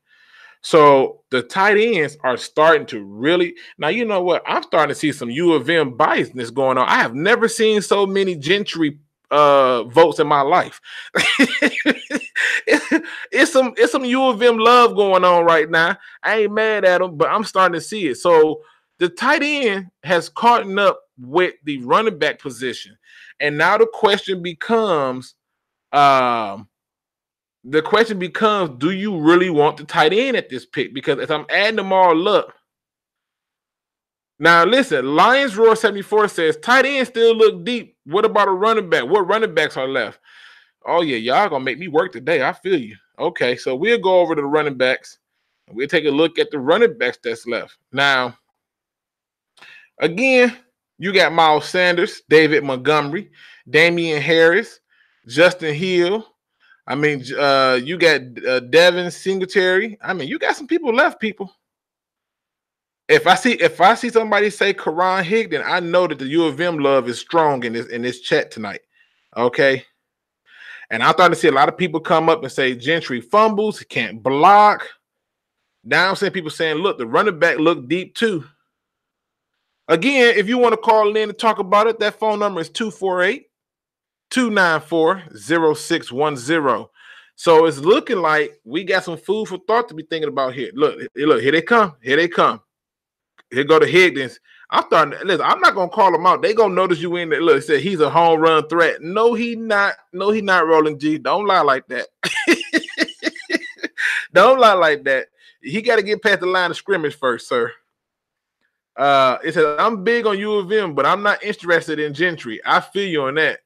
So the tight ends are starting to really now. You know what? I'm starting to see some U of M biasness going on. I have never seen so many Gentry votes in my life. it's some U of M love going on right now. I ain't mad at them, but I'm starting to see it. So the tight end has caught up with the running back position, and now the question becomes. Do you really want the tight end at this pick? Because if I'm adding them all up. Now, listen, Lions Roar 74 says, tight end still look deep. What about a running back? What running backs are left? Oh, yeah, y'all going to make me work today. I feel you. Okay, so we'll go over to the running backs. And we'll take a look at the running backs that's left. Now, again, you got Miles Sanders, David Montgomery, Damian Harris, Justin Hill. I mean, you got Devin Singletary. I mean, you got some people left, people. If I see somebody say Karan Higdon, I know that the U of M love is strong in this chat tonight. Okay. And I'm starting to see a lot of people come up and say Gentry fumbles, he can't block. Now I'm seeing people saying, look, the running back look deep too. Again, if you want to call in and talk about it, that phone number is 248-294-0610. So it's looking like we got some food for thought to be thinking about here. Look, here they come. Here they come. Here go the Higgins. I'm starting to listen. I'm not gonna call them out. They gonna notice you in there. Look, it said he's a home run threat. No, he not. No, he not. Rolling G. Don't lie like that. Don't lie like that. He got to get past the line of scrimmage first, sir. It says I'm big on U of M, but I'm not interested in Gentry. I feel you on that.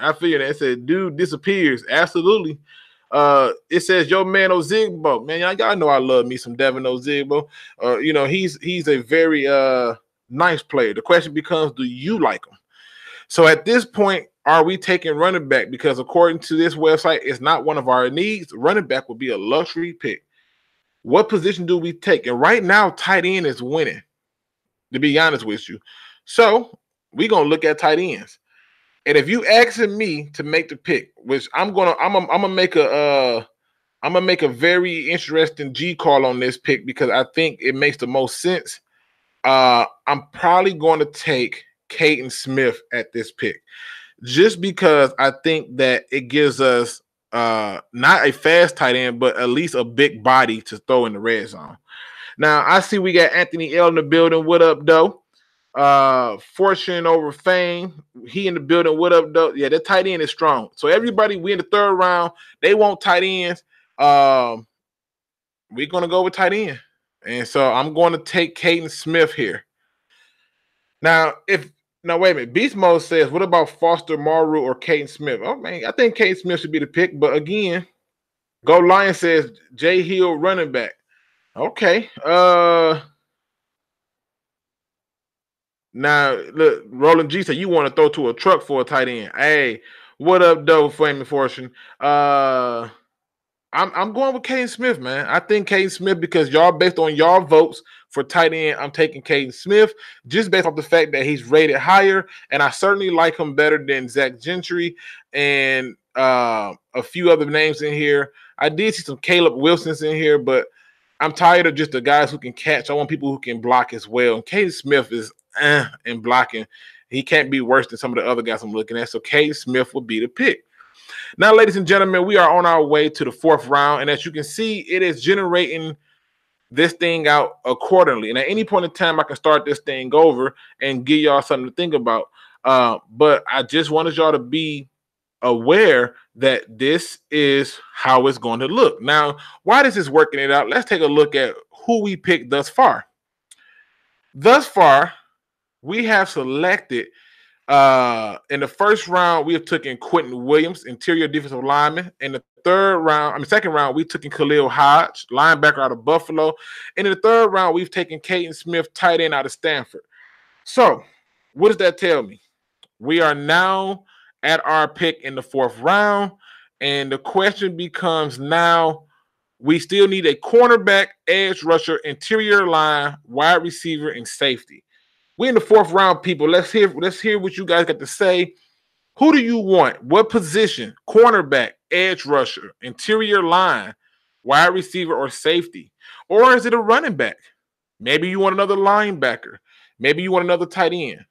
It said dude disappears. Absolutely. It says your man Ozigbo. Man, y'all know I love me some Devin Ozigbo. He's a very nice player. The question becomes, do you like him? So at this point, are we taking running back? Because according to this website, it's not one of our needs. Running back would be a luxury pick. What position do we take? And right now, tight end is winning, to be honest with you. So we're gonna look at tight ends. And if you asking me to make the pick, which I'm gonna make a very interesting G call on this pick because I think it makes the most sense. I'm probably going to take Caden Smith at this pick, just because I think that it gives us not a fast tight end, but at least a big body to throw in the red zone. Now I see we got Anthony L in the building. What up, though? Fortune over fame. He in the building. What up, though? Yeah, that tight end is strong. So everybody, we in the third round. They want tight ends. We're gonna go with tight end, and so I'm going to take Caden Smith here. Now, Now, wait a minute. Beast Mode says, what about Foster Maru or Caden Smith? Oh, man, I think Caden Smith should be the pick. But again, Go Lion says Jay Hill running back. Okay. Now, look, Roland G said, you want to throw to a truck for a tight end. Hey, what up, though, Flaming Fortune? I'm going with Caden Smith, man. I think Caden Smith, because y'all, based on y'all votes for tight end, I'm taking Caden Smith just based off the fact that he's rated higher, and I certainly like him better than Zach Gentry and a few other names in here. I did see some Caleb Wilsons in here, but I'm tired of just the guys who can catch. I want people who can block as well. And Caden Smith is in blocking. He can't be worse than some of the other guys I'm looking at, so Caden Smith will be the pick. Now, ladies and gentlemen, we are on our way to the fourth round, and as you can see, it is generating this thing out accordingly. And at any point in time, I can start this thing over and give y'all something to think about. But I just wanted y'all to be aware that this is how it's going to look. Now, why this is working it out, let's take a look at who we picked thus far. Thus far, we have selected in the first round, we have taken Quentin Williams, interior defensive lineman. In the second round, we took in Khalil Hodge, linebacker out of Buffalo. And in the third round, we've taken Caden Smith, tight end out of Stanford. So, what does that tell me? We are now at our pick in the fourth round, and the question becomes now, we still need a cornerback, edge rusher, interior line, wide receiver, and safety. We're in the fourth round, people. Let's hear what you guys got to say. Who do you want? What position? Cornerback, edge rusher, interior line, wide receiver, or safety? Or is it a running back? Maybe you want another linebacker. Maybe you want another tight end.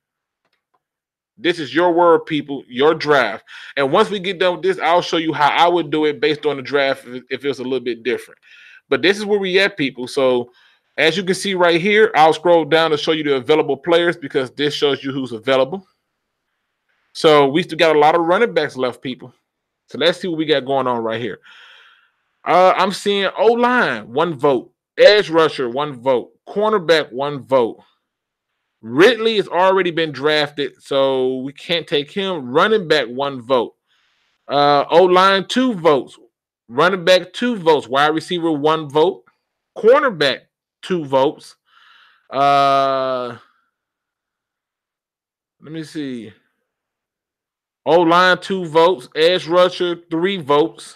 This is your word, people, your draft. And once we get done with this, I'll show you how I would do it based on the draft if it was a little bit different. But this is where we at, people. So as you can see right here, I'll scroll down to show you the available players because this shows you who's available. So we still got a lot of running backs left, people. So let's see what we got going on right here. I'm seeing O-line, 1 vote. Edge rusher, 1 vote. Cornerback, 1 vote. Ridley has already been drafted, so we can't take him. Running back, 1 vote. O-line, 2 votes. Running back, 2 votes. Wide receiver, 1 vote. Cornerback, 2 votes. Let me see. O-line, 2 votes. Edge rusher, 3 votes.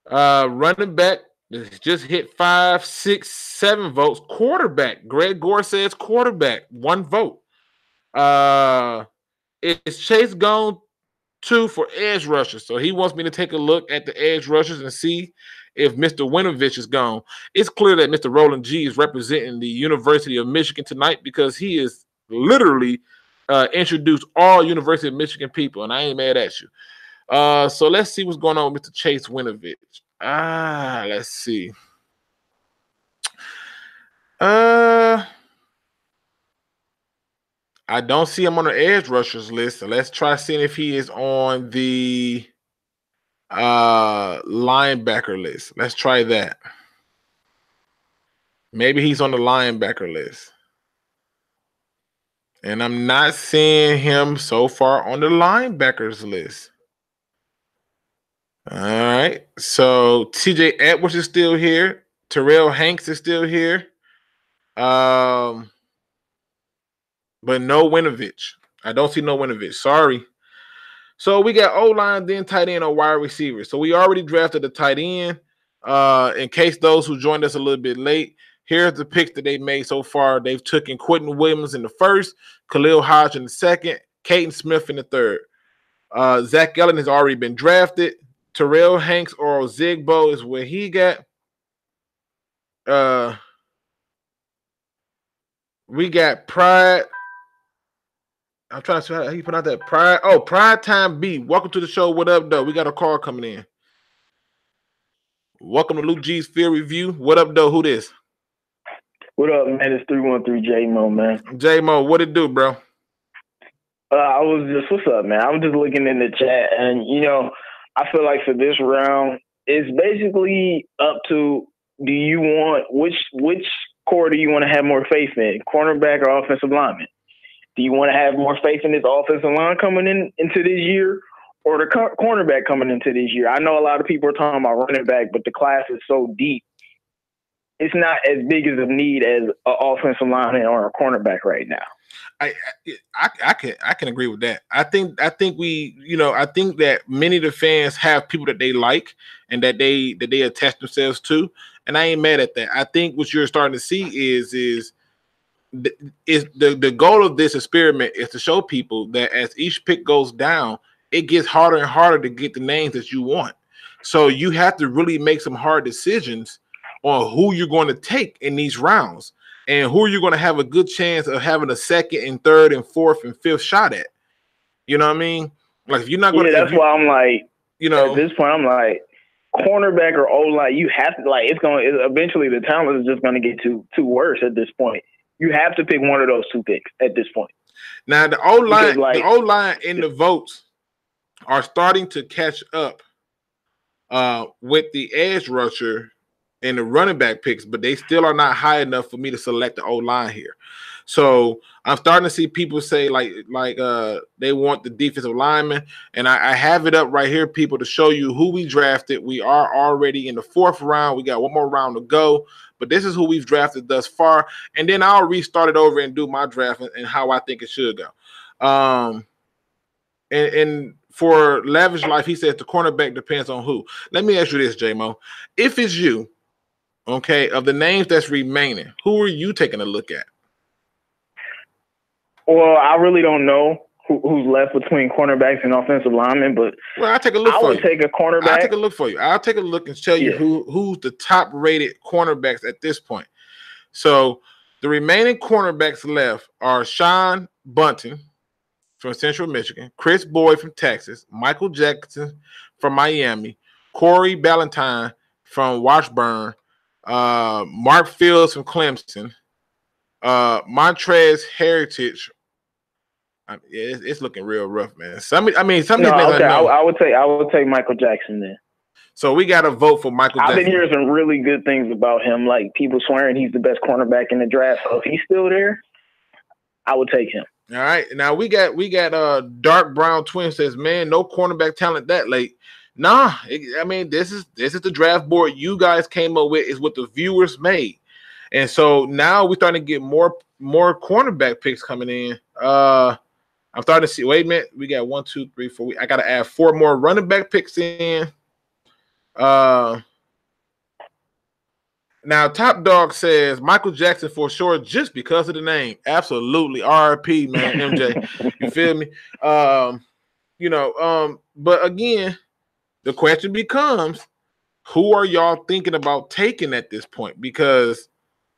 Running back just hit 5, 6, 7 votes. Quarterback, Greg Gore says quarterback, 1 vote. Is Chase gone 2 for edge rushers? So he wants me to take a look at the edge rushers and see if Mr. Winovich is gone. It's clear that Mr. Roland G is representing the University of Michigan tonight because he is literally introduced all University of Michigan people, and I ain't mad at you. So let's see what's going on with Mr. Chase Winovich. Let's see. I don't see him on the edge rushers list. So let's try seeing if he is on the linebacker list. Let's try that. Maybe he's on the linebacker list. And I'm not seeing him so far on the linebackers list. All right. So TJ Edwards is still here. Terrell Hanks is still here. But no Winovich. I don't see no Winovich. Sorry. So we got O-line, then tight end or wide receiver. So we already drafted the tight end. In case those who joined us a little bit late, here's the picks that they made so far. They've taken Quentin Williams in the first, Khalil Hodge in the second, Caden Smith in the third. Zach Ellen has already been drafted. Terrell Hanks or Zigbo is where he got. We got Pride. I'm trying to see how you put out that Pride. Oh, Pride Time B. Welcome to the show. What up, though? We got a call coming in. Welcome to Luke G's Field Review. What up, though? Who this? What up, man? It's 313 J-Mo, man. J-Mo, what it do, bro? What's up, man? I was just looking in the chat, and, I feel like for this round, it's basically up to do you want, which core do you want to have more faith in, cornerback or offensive lineman? Do you want to have more faith in this offensive line coming into this year, or the cornerback coming into this year? I know a lot of people are talking about running back, but the class is so deep. It's not as big as a need as an offensive lineman or a cornerback right now. I can agree with that. I think we, I think that many of the fans have people that they like and that they attach themselves to, and I ain't mad at that. I think what you're starting to see is the goal of this experiment is to show people that as each pick goes down, it gets harder and harder to get the names that you want. So you have to really make some hard decisions on who you're going to take in these rounds and who you're going to have a good chance of having a second and third and fourth and fifth shot at. You know what I mean? Like if you're not going to, that's why I'm like, at this point, I'm like, cornerback or O-line, you have to eventually the talent is just going to get too worse at this point. You have to pick one of those two picks at this point. Now the O-line in the votes are starting to catch up with the edge rusher and the running back picks, but they still are not high enough for me to select the O-line here. So I'm starting to see people say like they want the defensive lineman, and I have it up right here, people, to show you who we drafted. We are already in the 4th round. We got one more round to go, but this is who we've drafted thus far, and then I'll restart it over and do my draft and how I think it should go. And for Lavish Life, he says the cornerback depends on who. Let me ask you this, J-Mo. If it's you, okay, of the names that's remaining, who are you taking a look at? Well, I really don't know who's left between cornerbacks and offensive linemen, but I'll take a look for you. I would take a cornerback. I'll take a look for you. I'll take a look and tell you who's the top-rated cornerbacks at this point. So the remaining cornerbacks left are Sean Bunting from Central Michigan, Chris Boyd from Texas, Michael Jackson from Miami, Corey Ballantyne from Washburn, Mark Fields from Clemson, Montrez Heritage. It's looking real rough, man. I would take Michael Jackson then. So we got to vote for Michael Jackson. I've been hearing some really good things about him, like people swearing he's the best cornerback in the draft. So if he's still there, I would take him. All right. Now we got Dark Brown Twin says, man, no cornerback talent that late. Nah, this is the draft board you guys came up with, is what the viewers made. And so now we're starting to get more cornerback picks coming in. I'm starting to see, wait a minute, we got 1, 2, 3, 4. I got to add 4 more running back picks in. Now Top Dog says Michael Jackson for sure, just because of the name. Absolutely. RIP, man, MJ. You feel me? But again, the question becomes, who are y'all thinking about taking at this point? Because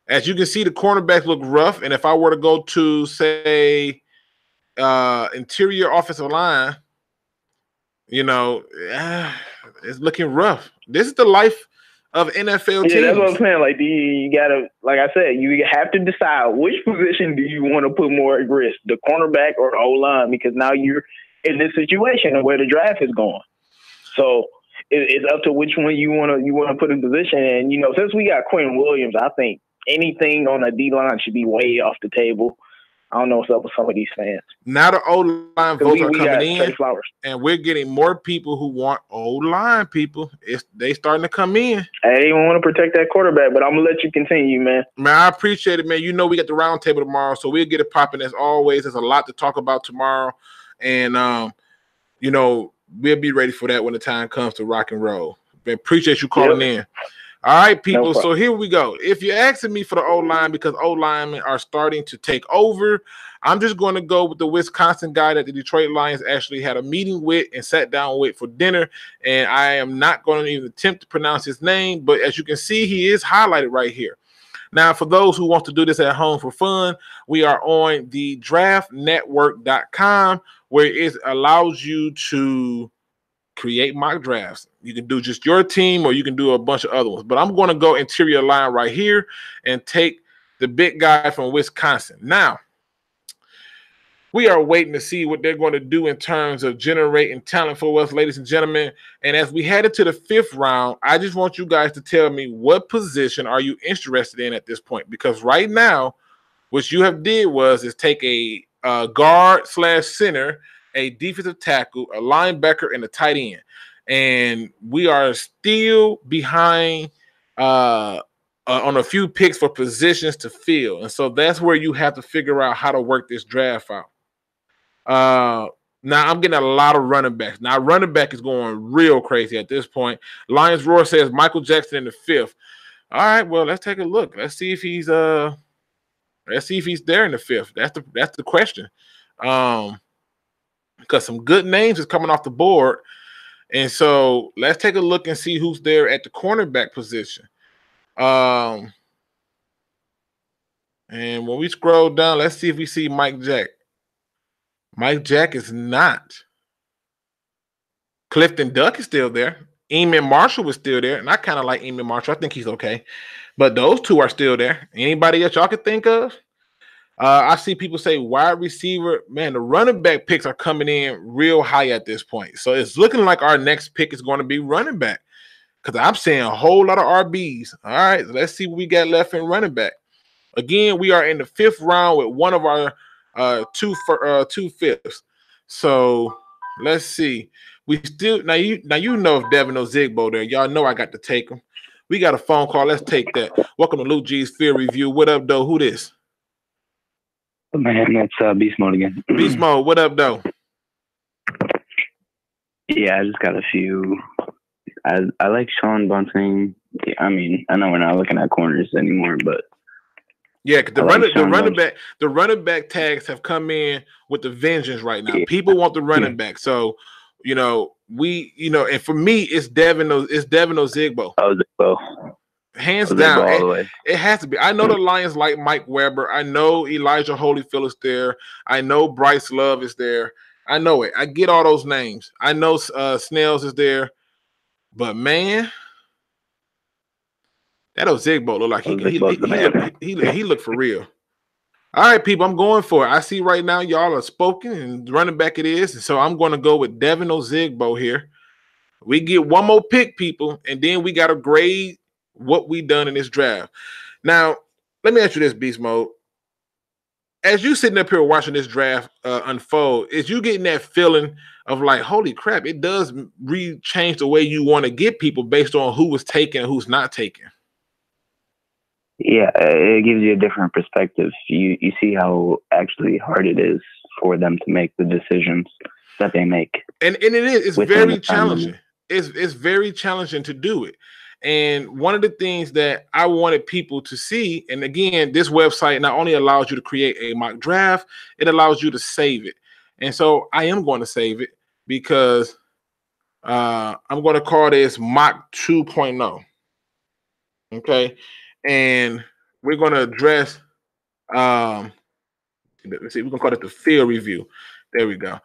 as you can see, the cornerbacks look rough. And if I were to go to, say, interior offensive line, it's looking rough. This is the life of NFL teams. Yeah, that's what I'm saying. Like, you gotta, like I said, you have to decide which position do you want to put more at risk, the cornerback or the O-line, because now you're in this situation of where the draft is going. So it's up to which one you want to put in position. And since we got Quentin Williams, I think anything on the D-line should be way off the table. I don't know what's up with some of these fans. Now the O-line votes are coming in, and we're getting more people who want O-line people. They starting to come in. I didn't even want to protect that quarterback, but I'm going to let you continue, man. Man, I appreciate it, man. We got the round table tomorrow, so we'll get it popping as always. There's a lot to talk about tomorrow, and, we'll be ready for that when the time comes to rock and roll. Man, appreciate you calling in. All right, people, so here we go. If you're asking me for the O-line because O-linemen are starting to take over, I'm just going to go with the Wisconsin guy that the Detroit Lions actually had a meeting with and sat down with for dinner, and I am not going to even attempt to pronounce his name, but as you can see, he is highlighted right here. Now, for those who want to do this at home for fun, we are on the draftnetwork.com, where it allows you to create mock drafts. You can do just your team or you can do a bunch of other ones. But I'm going to go interior line right here and take the big guy from Wisconsin. Now, we are waiting to see what they're going to do in terms of generating talent for us, ladies and gentlemen. And as we head into the 5th round, I just want you guys to tell me what position are you interested in at this point? Because right now, what you have did is take a guard / center, a defensive tackle, a linebacker, and a tight end. And we are still behind on a few picks for positions to fill. And so that's where you have to figure out how to work this draft out. Now I'm getting a lot of running backs. Now running back is going real crazy at this point. Lions Roar says Michael Jackson in the 5th. All right, well, let's take a look. Let's see if he's there in the 5th. That's the question. Because some good names is coming off the board. And so let's take a look and see who's there at the cornerback position. And when we scroll down, let's see if we see Mike Jack. Mike Jack is not. Clifton Duck is still there. Eamon Marshall was still there. And I kind of like Eamon Marshall. I think he's okay. But those two are still there. Anybody else y'all can think of? I see people say wide receiver. Man, the running back picks are coming in real high at this point. So it's looking like our next pick is going to be running back. Because I'm seeing a whole lot of RBs. All right, so let's see what we got left in running back. Again, we are in the 5th round with one of our two fifths. So let's see. We still now you know if Devin Ozigbo there. Y'all know I got to take him. We got a phone call. Let's take that. Welcome to Luke G's Field Review. What up, though? Who this? Man, that's Beast Mode again. Beast Mode, what up, though? Yeah, I just got a few. I like Sean Bunting. I mean, I know we're not looking at corners anymore, but yeah, because the running back tags have come in with the vengeance right now. Yeah. People want the running back, so and for me, it's Devin Ozigbo. Hands down, it has to be. I know the Lions like Mike Weber. I know Elijah Holyfield is there. I know Bryce Love is there. I know it. I get all those names. I know Snells is there. But, man, that Ozigbo look like he looked for real. All right, people, I'm going for it. I see right now y'all are spoken, and running back it is. And so I'm going to go with Devin Ozigbo here. We get one more pick, people, and then we got to grade what we done in this draft. Now, let me ask you this, Beast Mode. As you sitting up here watching this draft unfold, is you getting that feeling of like, holy crap, it does change the way you want to get people based on who was taken and who's not taken? Yeah, it gives you a different perspective. You see how actually hard it is for them to make the decisions that they make. And it is. It's very challenging. It's very challenging to do it. And one of the things that I wanted people to see, and again, this website not only allows you to create a mock draft, it allows you to save it. And so I am going to save it because I'm going to call this mock 2.0. Okay. And we're going to address, let's see, we're going to call it the field review. There we go.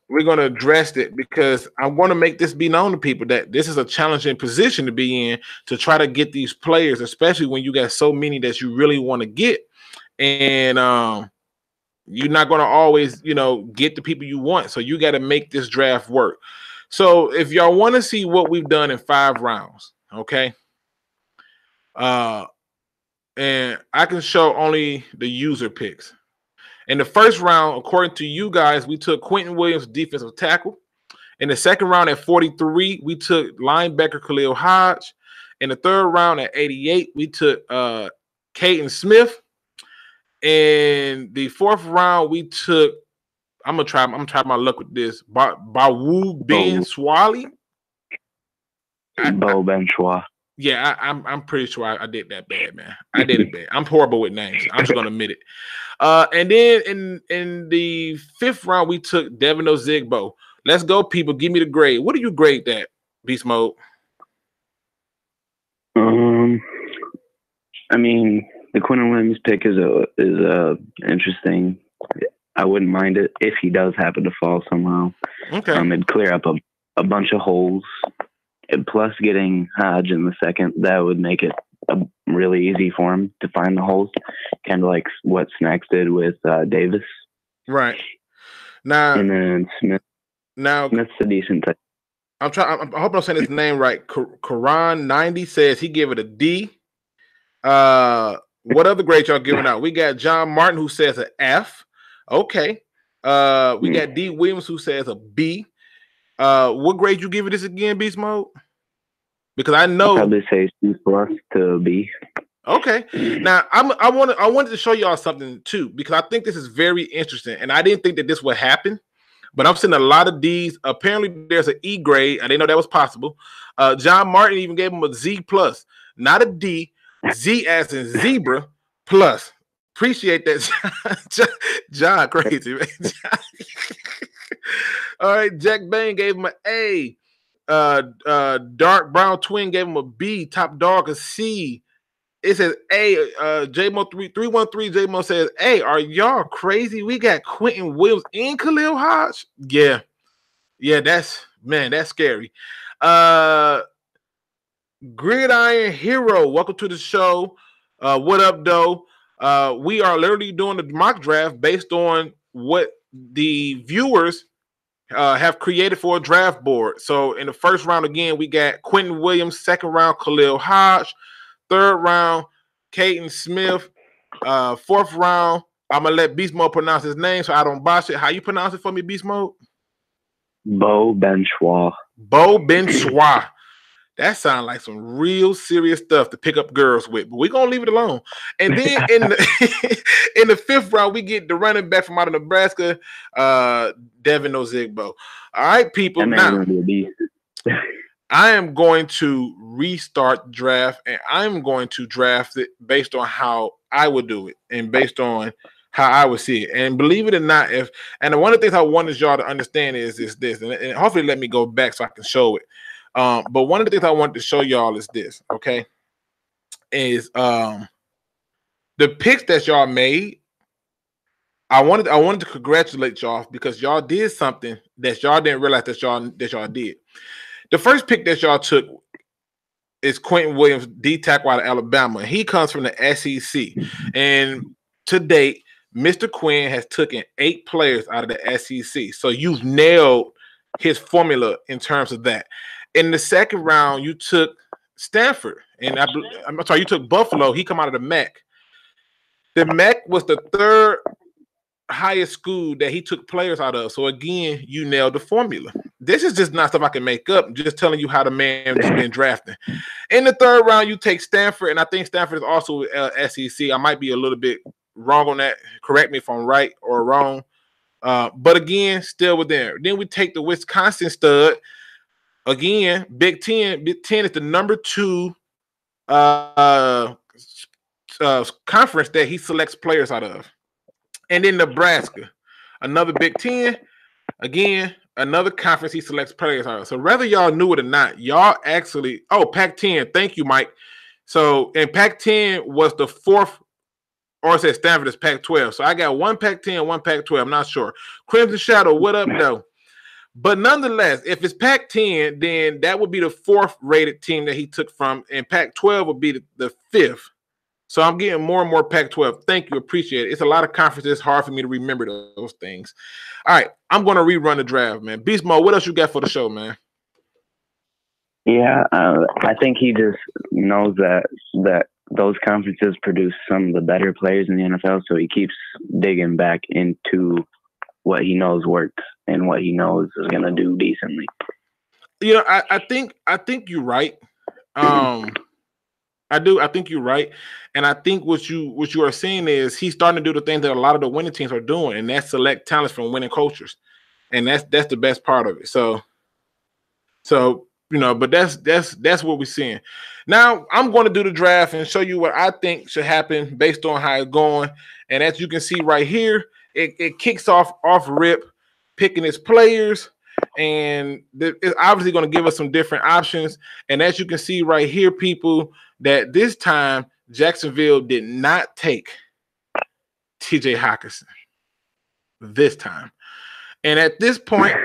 We're going to address it because I want to make this be known to people that this is a challenging position to be in to try to get these players, especially when you got so many that you really want to get. And you're not going to always, get the people you want. So you got to make this draft work. So if y'all want to see what we've done in 5 rounds, okay? And I can show only the user picks. In the first round, according to you guys, we took Quentin Williams, defensive tackle. In the second round at 43, we took linebacker Khalil Hodge. In the third round at 88, we took Caden Smith. In the fourth round, we took, I'm gonna try my luck with this, Bawu Ben Swali. Bo Ben Schwa. Yeah, I'm pretty sure I did that bad, man. I did it bad. I'm horrible with names. I'm just gonna admit it. And then in the 5th round, we took Devin Ozigbo. Let's go, people. Give me the grade. What do you grade that, Beast Mode? I mean, the Quentin Williams pick is interesting. I wouldn't mind it if he does happen to fall somehow. Okay. It'd clear up a bunch of holes. And plus, getting Hodge in the 2nd, that would make it really easy for him to find the holes, kind of like what Snacks did with Davis. Right. Now, and then Smith. Now, Smith's a decent type. I hope I'm saying his name right. Karan90 says he gave it a D. What other grade y'all giving out? We got John Martin who says an F. Okay. We got D. Williams who says a B. What grade you give it this again, Beast Mode? Because I know I'll probably say C+ to B. Okay. Now I wanted to show y'all something too, because I think this is very interesting. And I didn't think that this would happen, but I'm seeing a lot of D's. Apparently there's an E grade. I didn't know that was possible. John Martin even gave him a Z+, not a D. Z as in zebra plus. Appreciate that, John. Crazy, man. All right, Jack Bain gave him an A. Dark Brown Twin gave him a B. Top Dog a C. It says A. JMO 313 JMO says, "Hey, are y'all crazy? We got Quentin Williams and Khalil Hodge." Yeah, that's scary. Gridiron Hero, welcome to the show. What up, though? We are literally doing the mock draft based on what the viewers have created for a draft board. So in the first round, again, we got Quentin Williams. Second round, Khalil Hodge. Third round, Caden Smith. Fourth round, I'm gonna let Beast Mode pronounce his name so I don't botch it. How you pronounce it for me, Beast Mode? Bo Benchois. Bo Benchois. That sounds like some real serious stuff to pick up girls with, but we're gonna leave it alone. And then in the fifth round, we get the running back from out of Nebraska, Devin Ozigbo. All right, people. Now I am going to restart the draft, and I'm going to draft it based on how I would do it and based on how I would see it. And believe it or not, one of the things I wanted y'all to understand is this, and hopefully let me go back so I can show it. But one of the things I wanted to show y'all is this, okay? Is the picks that y'all made. I wanted to congratulate y'all because y'all did something that y'all didn't realize that y'all did. The first pick that y'all took is Quentin Williams, D tackle out of Alabama. He comes from the SEC, and to date, Mr. Quinn has taken 8 players out of the SEC. So you've nailed his formula in terms of that. In the second round, you took Stanford, and I'm sorry, you took Buffalo. He come out of the MAC. The MAC was the third highest school that he took players out of. So again, you nailed the formula. This is just not stuff I can make up. I'm just telling you how the man has been drafting. In the third round, you take Stanford, and I think Stanford is also SEC. I might be a little bit wrong on that. Correct me if I'm right or wrong. But again, still within. Then we take the Wisconsin stud. Again, Big Ten. Big Ten is the number 2 conference that he selects players out of. And then Nebraska, another Big Ten. Again, another conference he selects players out of. So whether y'all knew it or not, y'all actually – Pac-10. Thank you, Mike. So, and Pac-10 was the 4th – or it says Stanford is Pac-12. So I got one Pac-10, one Pac-12. I'm not sure. Crimson Shadow, what up, though? But nonetheless, if it's Pac-10, then that would be the 4th rated team that he took from, and Pac-12 would be the 5th. So I'm getting more and more Pac-12. Thank you. Appreciate it. It's a lot of conferences. It's hard for me to remember those things. All right. I'm going to rerun the draft, man. Beast Mode, what else you got for the show, man? Yeah, I think he just knows that those conferences produce some of the better players in the NFL, so he keeps digging back into what he knows works and what he knows is going to do decently. You know, I think you're right. I do. I think you're right, and I think what you are saying is he's starting to do the things that a lot of the winning teams are doing, and that's select talents from winning cultures, and that's the best part of it. So you know, but that's what we're seeing. Now I'm going to do the draft and show you what I think should happen based on how it's going, and as you can see right here, it kicks off rip, picking its players. And it's obviously going to give us some different options. And as you can see right here, people, that this time Jacksonville did not take TJ Hockenson this time. And at this point,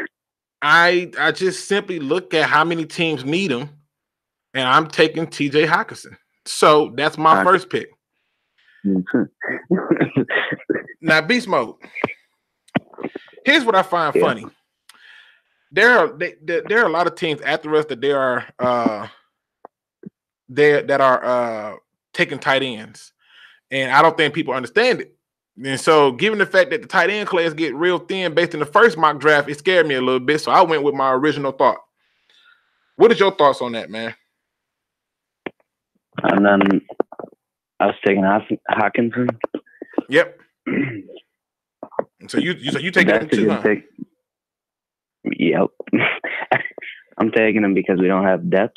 I just simply look at how many teams need him, and I'm taking TJ Hockenson. So that's my first pick. Now, Beast Mode. Here's what I find funny. There are a lot of teams after us that are taking tight ends, and I don't think people understand it. And so, given the fact that the tight end class get real thin based on the first mock draft, it scared me a little bit. So I went with my original thought. What is your thoughts on that, man? And then I was taking Hawkinson. Yep. So you taking him too, huh? Yep. I'm taking him because we don't have depth,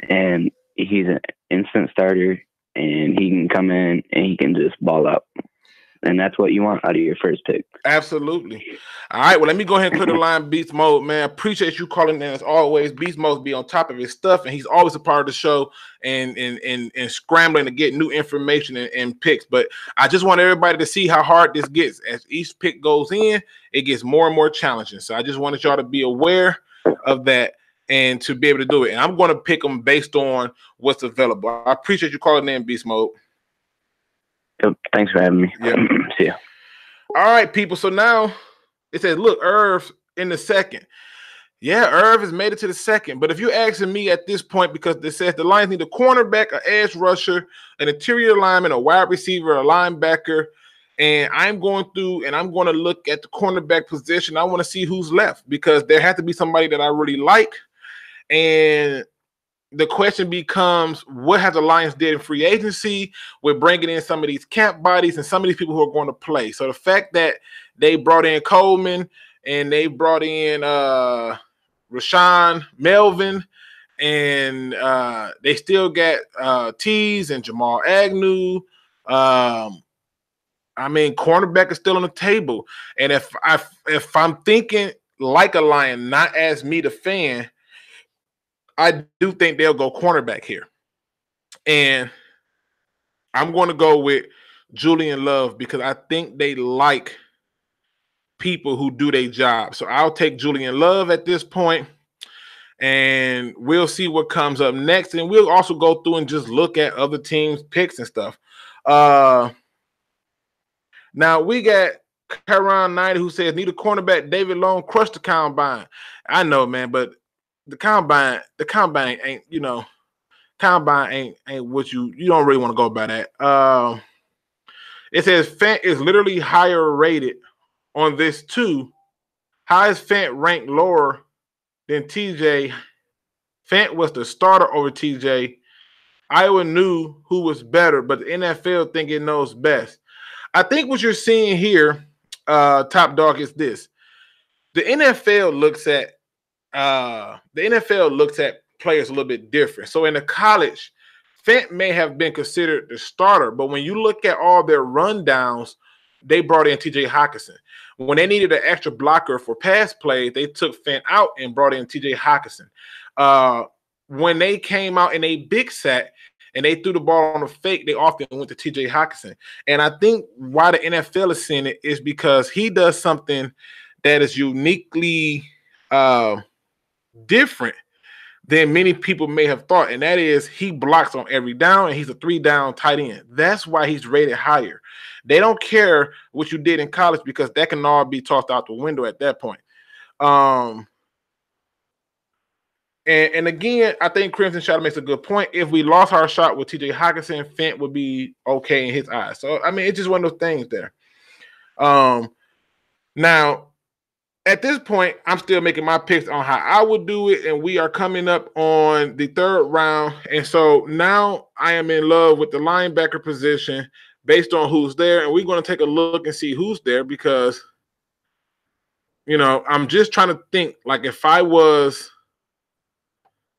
and he's an instant starter, and he can come in and he can just ball out. And that's what you want out of your first pick. Absolutely. All right, well, let me go ahead and clear the line, Beast Mode, man. Appreciate you calling in as always. Beast Mode be on top of his stuff, and he's always a part of the show and scrambling to get new information and picks. But I just want everybody to see how hard this gets. As each pick goes in, it gets more and more challenging. So I just wanted y'all to be aware of that and to be able to do it. And I'm going to pick them based on what's available. I appreciate you calling in, Beast Mode. Yep, thanks for having me. Yep. See ya. All right, people. So now it says, look, Irv in the second. Yeah, Irv has made it to the second. But if you're asking me at this point, because it says the Lions need a cornerback, an edge rusher, an interior lineman, a wide receiver, a linebacker, and I'm going through and I'm going to look at the cornerback position. I want to see who's left because there has to be somebody that I really like. And the question becomes, what have the Lions did in free agency with bringing in some of these camp bodies and some of these people who are going to play? So the fact that they brought in Coleman and they brought in Rashawn Melvin and they still got Tease and Jamal Agnew. I mean, cornerback is still on the table. And if I'm thinking like a Lion, not as me, the fan, I do think they'll go cornerback here. And I'm going to go with Julian Love because I think they like people who do their job. So I'll take Julian Love at this point, and we'll see what comes up next. And we'll also go through and just look at other teams' picks and stuff. Now we got Karan 90 who says, need a cornerback. David Long crushed the combine. I know, man, but the combine ain't, combine ain't what you don't really want to go by that. It says Fant is literally higher rated on this too. How is Fant ranked lower than TJ? Fant was the starter over TJ. Iowa knew who was better, but the NFL think it knows best. I think what you're seeing here, Top Dog, is this. The NFL looks at players a little bit different. So in the college, Fant may have been considered the starter, but when you look at all their rundowns, they brought in TJ Hockenson. When they needed an extra blocker for pass play, they took Fant out and brought in TJ Hockenson. When they came out in a big sack and they threw the ball on a fake, they often went to TJ Hockenson. And I think why the NFL is seeing it is because he does something that is uniquely different than many people may have thought, and that is he blocks on every down, and he's a 3-down tight end. That's why he's rated higher. They don't care what you did in college because that can all be tossed out the window at that point. And again, I think Crimson Shadow makes a good point. If we lost our shot with TJ Hockenson, Fant would be okay in his eyes. So, I mean, it's just one of those things there. Now, at this point, I'm still making my picks on how I would do it, and we are coming up on the third round. And so now I am in love with the linebacker position based on who's there, and we're going to take a look and see who's there because, I'm just trying to think, like if I was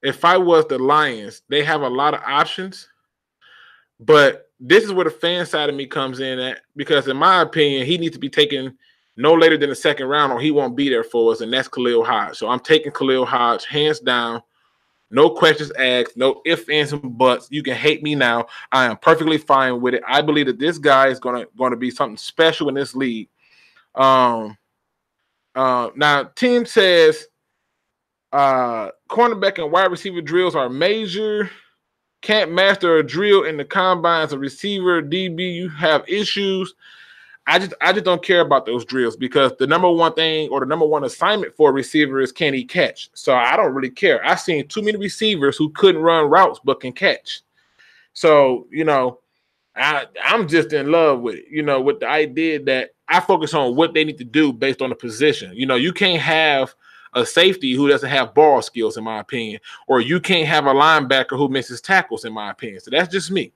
the Lions, they have a lot of options, but this is where the fan side of me comes in at because, in my opinion, he needs to be taken no later than the second round or he won't be there for us, and that's Khalil Hodge. So I'm taking Khalil Hodge hands down. No questions asked, no ifs, ands, and buts. You can hate me now. I am perfectly fine with it. I believe that this guy is going to be something special in this league. Now, Tim says cornerback and wide receiver drills are major. Can't master a drill in the combine as a receiver, DB, you have issues. I just don't care about those drills because the number one thing or the number one assignment for a receiver is can he catch? So I don't really care. I've seen too many receivers who couldn't run routes but can catch. So, I'm just in love with it, with the idea that I focus on what they need to do based on the position. You can't have a safety who doesn't have ball skills, in my opinion, or you can't have a linebacker who misses tackles, in my opinion. So that's just me.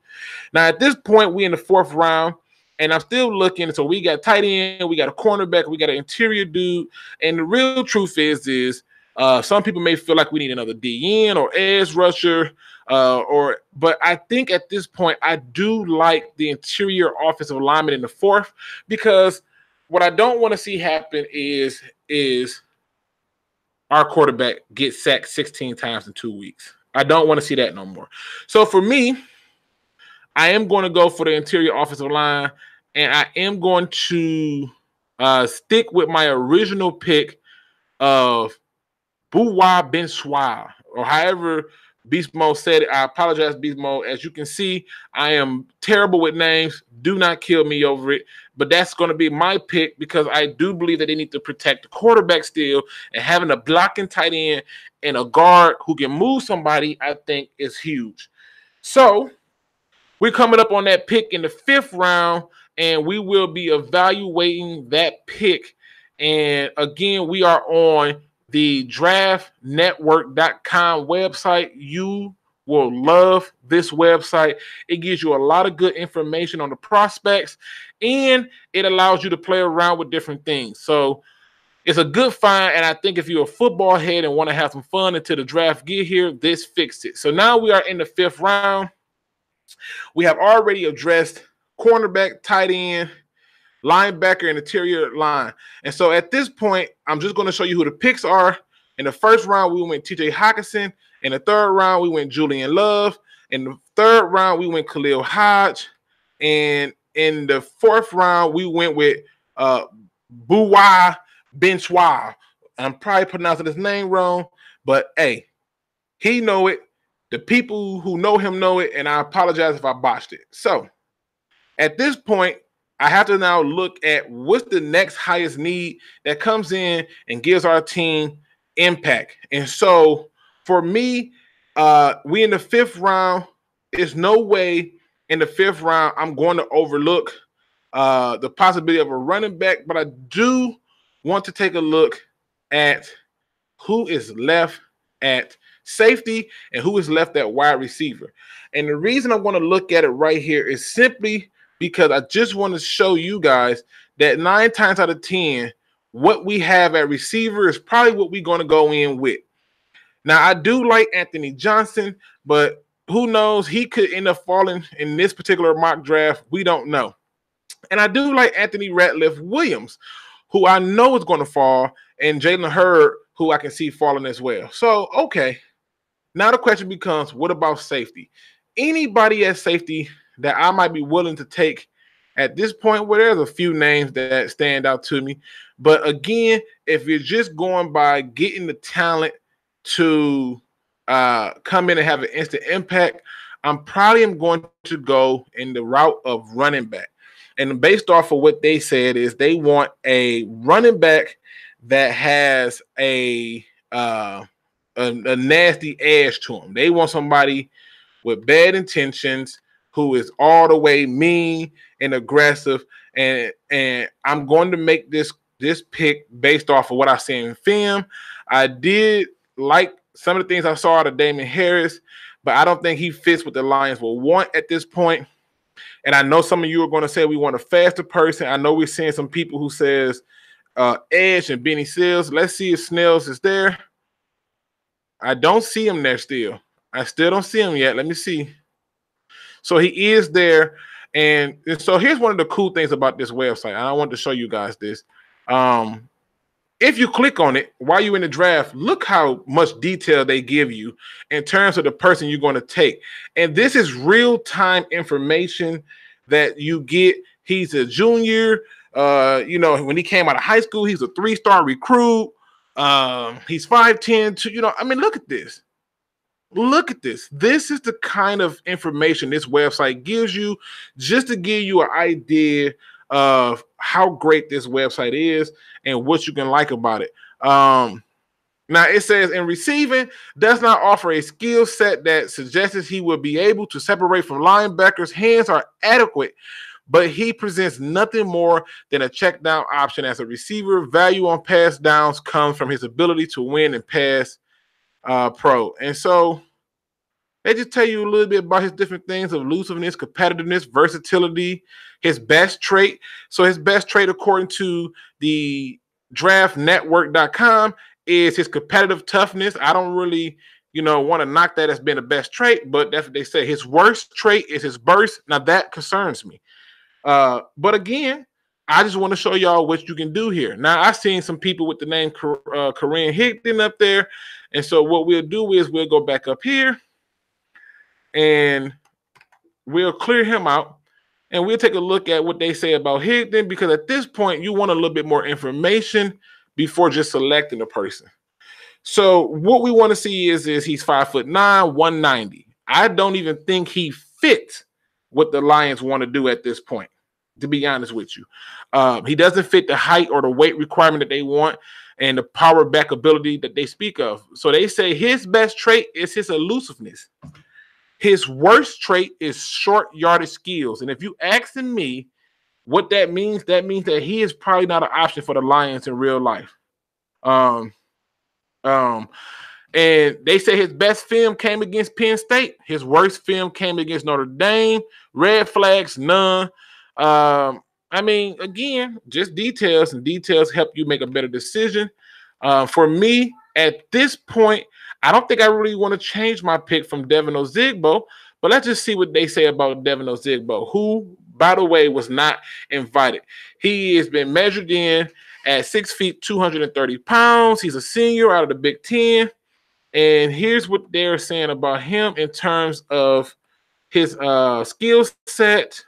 Now, at this point, we in the 4th round, and I'm still looking. So we got tight end, we got a cornerback, we got an interior dude, and the real truth is some people may feel like we need another DN or edge rusher, but I think at this point I do like the interior offensive lineman in the 4th, because what I don't want to see happen is our quarterback get sacked 16 times in 2 weeks. I don't want to see that no more. So for me, I am going to go for the interior offensive line, and I am going to stick with my original pick of Bouwa Ben Swab, or however Beast Mode said it. I apologize, Beast Mode. As you can see, I am terrible with names. Do not kill me over it. But that's going to be my pick, because I do believe that they need to protect the quarterback still, and having a blocking tight end and a guard who can move somebody, I think, is huge. So we're coming up on that pick in the 5th round, and we will be evaluating that pick. And again, we are on the draftnetwork.com website. You will love this website. It gives you a lot of good information on the prospects, and it allows you to play around with different things. So it's a good find, and I think if you're a football head and want to have some fun until the draft get here, this fixed it. So now we are in the 5th round. We have already addressed cornerback, tight end, linebacker, and interior line. And so at this point, I'm just going to show you who the picks are. In the 1st round, we went TJ Hockenson. In the 3rd round, we went Julian Love. In the 3rd round, we went Khalil Hodge. And in the 4th round, we went with Bouwa Ben Swab. I'm probably pronouncing his name wrong, but hey, he know it. The people who know him know it, and I apologize if I botched it. So at this point, I have to now look at what's the next highest need that comes in and gives our team impact. And so for me, we in the 5th round. There's no way in the 5th round I'm going to overlook the possibility of a running back, but I do want to take a look at who is left at safety and who is left at wide receiver. And the reason I want to look at it right here is simply because I just want to show you guys that 9 times out of 10, what we have at receiver is probably what we're going to go in with. Now, I do like Anthony Johnson, but who knows? He could end up falling in this particular mock draft. We don't know. And I do like Anthony Ratliff Williams, who I know is going to fall, and Jalen Hurd, who I can see falling as well. So, okay. Now the question becomes, what about safety? Anybody at safety that I might be willing to take at this point? Well, there's a few names that stand out to me. But again, if you're just going by getting the talent to come in and have an instant impact, I'm probably going to go in the route of running back. And based off of what they said is they want a running back that has a nasty edge to him. They want somebody with bad intentions who is all the way mean and aggressive. And I'm going to make this pick based off of what I see in film. I did like some of the things I saw out of Damon Harris, but I don't think he fits what the Lions will want at this point. And I know some of you are going to say we want a faster person. I know we're seeing some people who says Edge and Benny Sills. Let's see if Snells is there. I don't see him there still. I still don't see him yet. Let me see. So he is there. And so here's one of the cool things about this website. And I want to show you guys this. If you click on it while you're in the draft, look how much detail they give you in terms of the person you're going to take. And this is real-time information that you get. He's a junior. When he came out of high school, he's a 3-star recruit. He's 5'10", I mean, look at this. Look at this. This is the kind of information this website gives you just to give you an idea of how great this website is and what you can like about it. Now, it says in receiving, does not offer a skill set that suggests he will be able to separate from linebackers. Hands are adequate, but he presents nothing more than a check down option as a receiver. Value on pass downs comes from his ability to win and pass pro. And so they just tell you a little bit about his different things: elusiveness, competitiveness, versatility, his best trait. So his best trait, according to the draftnetwork.com, is his competitive toughness. I don't really, want to knock that as being the best trait, but that's what they say. His worst trait is his burst. Now that concerns me. But again, I just want to show y'all what you can do here. Now, I've seen some people with the name Corinne Higdon up there. And so what we'll do is we'll go back up here and we'll clear him out. And we'll take a look at what they say about Higdon, because at this point, you want a little bit more information before just selecting a person. So what we want to see is he's 5'9", 190. I don't even think he fits what the Lions want to do at this point, to be honest with you. He doesn't fit the height or the weight requirement that they want and the power back ability that they speak of. So they say his best trait is his elusiveness. His worst trait is short yardage skills. And if you asking me what that means that he is probably not an option for the Lions in real life. And they say his best film came against Penn State. His worst film came against Notre Dame. Red flags, none. Again, just details, and details help you make a better decision. For me, at this point, I don't think I really want to change my pick from Devin Ozigbo, but let's just see what they say about Devin Ozigbo, who, by the way, was not invited. He has been measured in at 6 feet, 230 pounds. He's a senior out of the Big Ten. And here's what they're saying about him in terms of his skill set.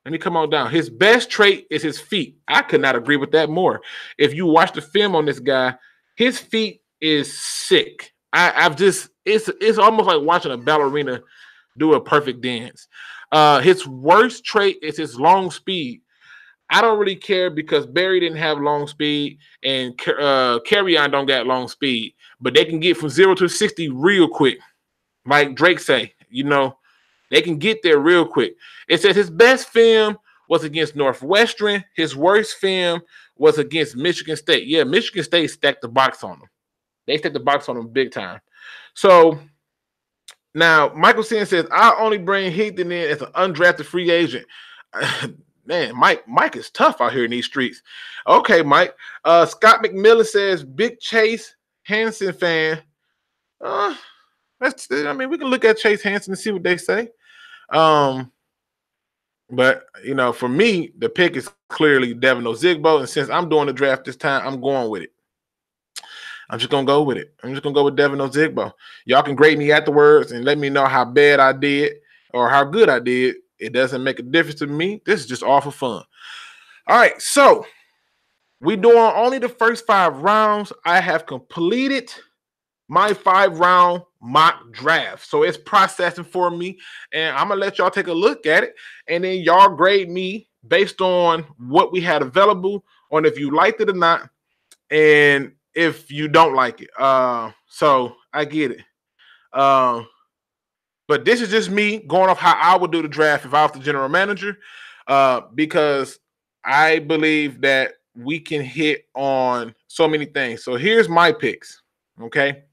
Let me come on down. His best trait is his feet. I could not agree with that more. If you watch the film on this guy, his feet is sick. It's almost like watching a ballerina do a perfect dance. His worst trait is his long speed. I don't really care because Barry didn't have long speed and Carrion don't got long speed, but they can get from 0 to 60 real quick. Like Drake say, they can get there real quick. It says his best film was against Northwestern. His worst film was against Michigan State. Yeah, Michigan State stacked the box on them. They stacked the box on them big time. So now Michael Sin says, I only bring Higdon in as an undrafted free agent. Man, Mike is tough out here in these streets. Okay, Mike. Scott McMillan says, big Chase Hansen fan. We can look at Chase Hansen and see what they say. But, for me, the pick is clearly Devin Ozigbo. And since I'm doing the draft this time, I'm going with it. I'm just going to go with it. I'm just going to go with Devin Ozigbo. Y'all can grade me afterwards and let me know how bad I did or how good I did. It doesn't make a difference to me. This is just all for fun. All right, so we're doing only the first 5 rounds. I have completed my 5-round mock draft. So it's processing for me, and I'm going to let y'all take a look at it, and then y'all grade me based on what we had available, on if you liked it or not, and if you don't like it. So I get it. But this is just me going off how I would do the draft if I was the general manager, because I believe that we can hit on so many things. So here's my picks, okay?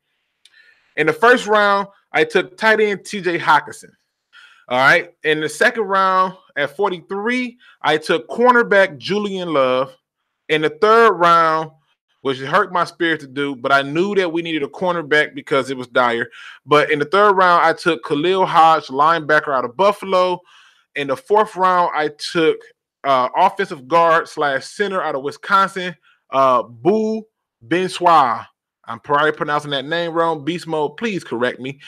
In the first round, I took tight end TJ Hockenson. All right. In the second round, at 43, I took cornerback Julian Love. In the third round, which hurt my spirit to do, but I knew that we needed a cornerback because it was dire. But in the third round, I took Khalil Hodge, linebacker out of Buffalo. In the fourth round, I took offensive guard / center out of Wisconsin, Boo Benswa. I'm probably pronouncing that name wrong. Beast Mode, please correct me.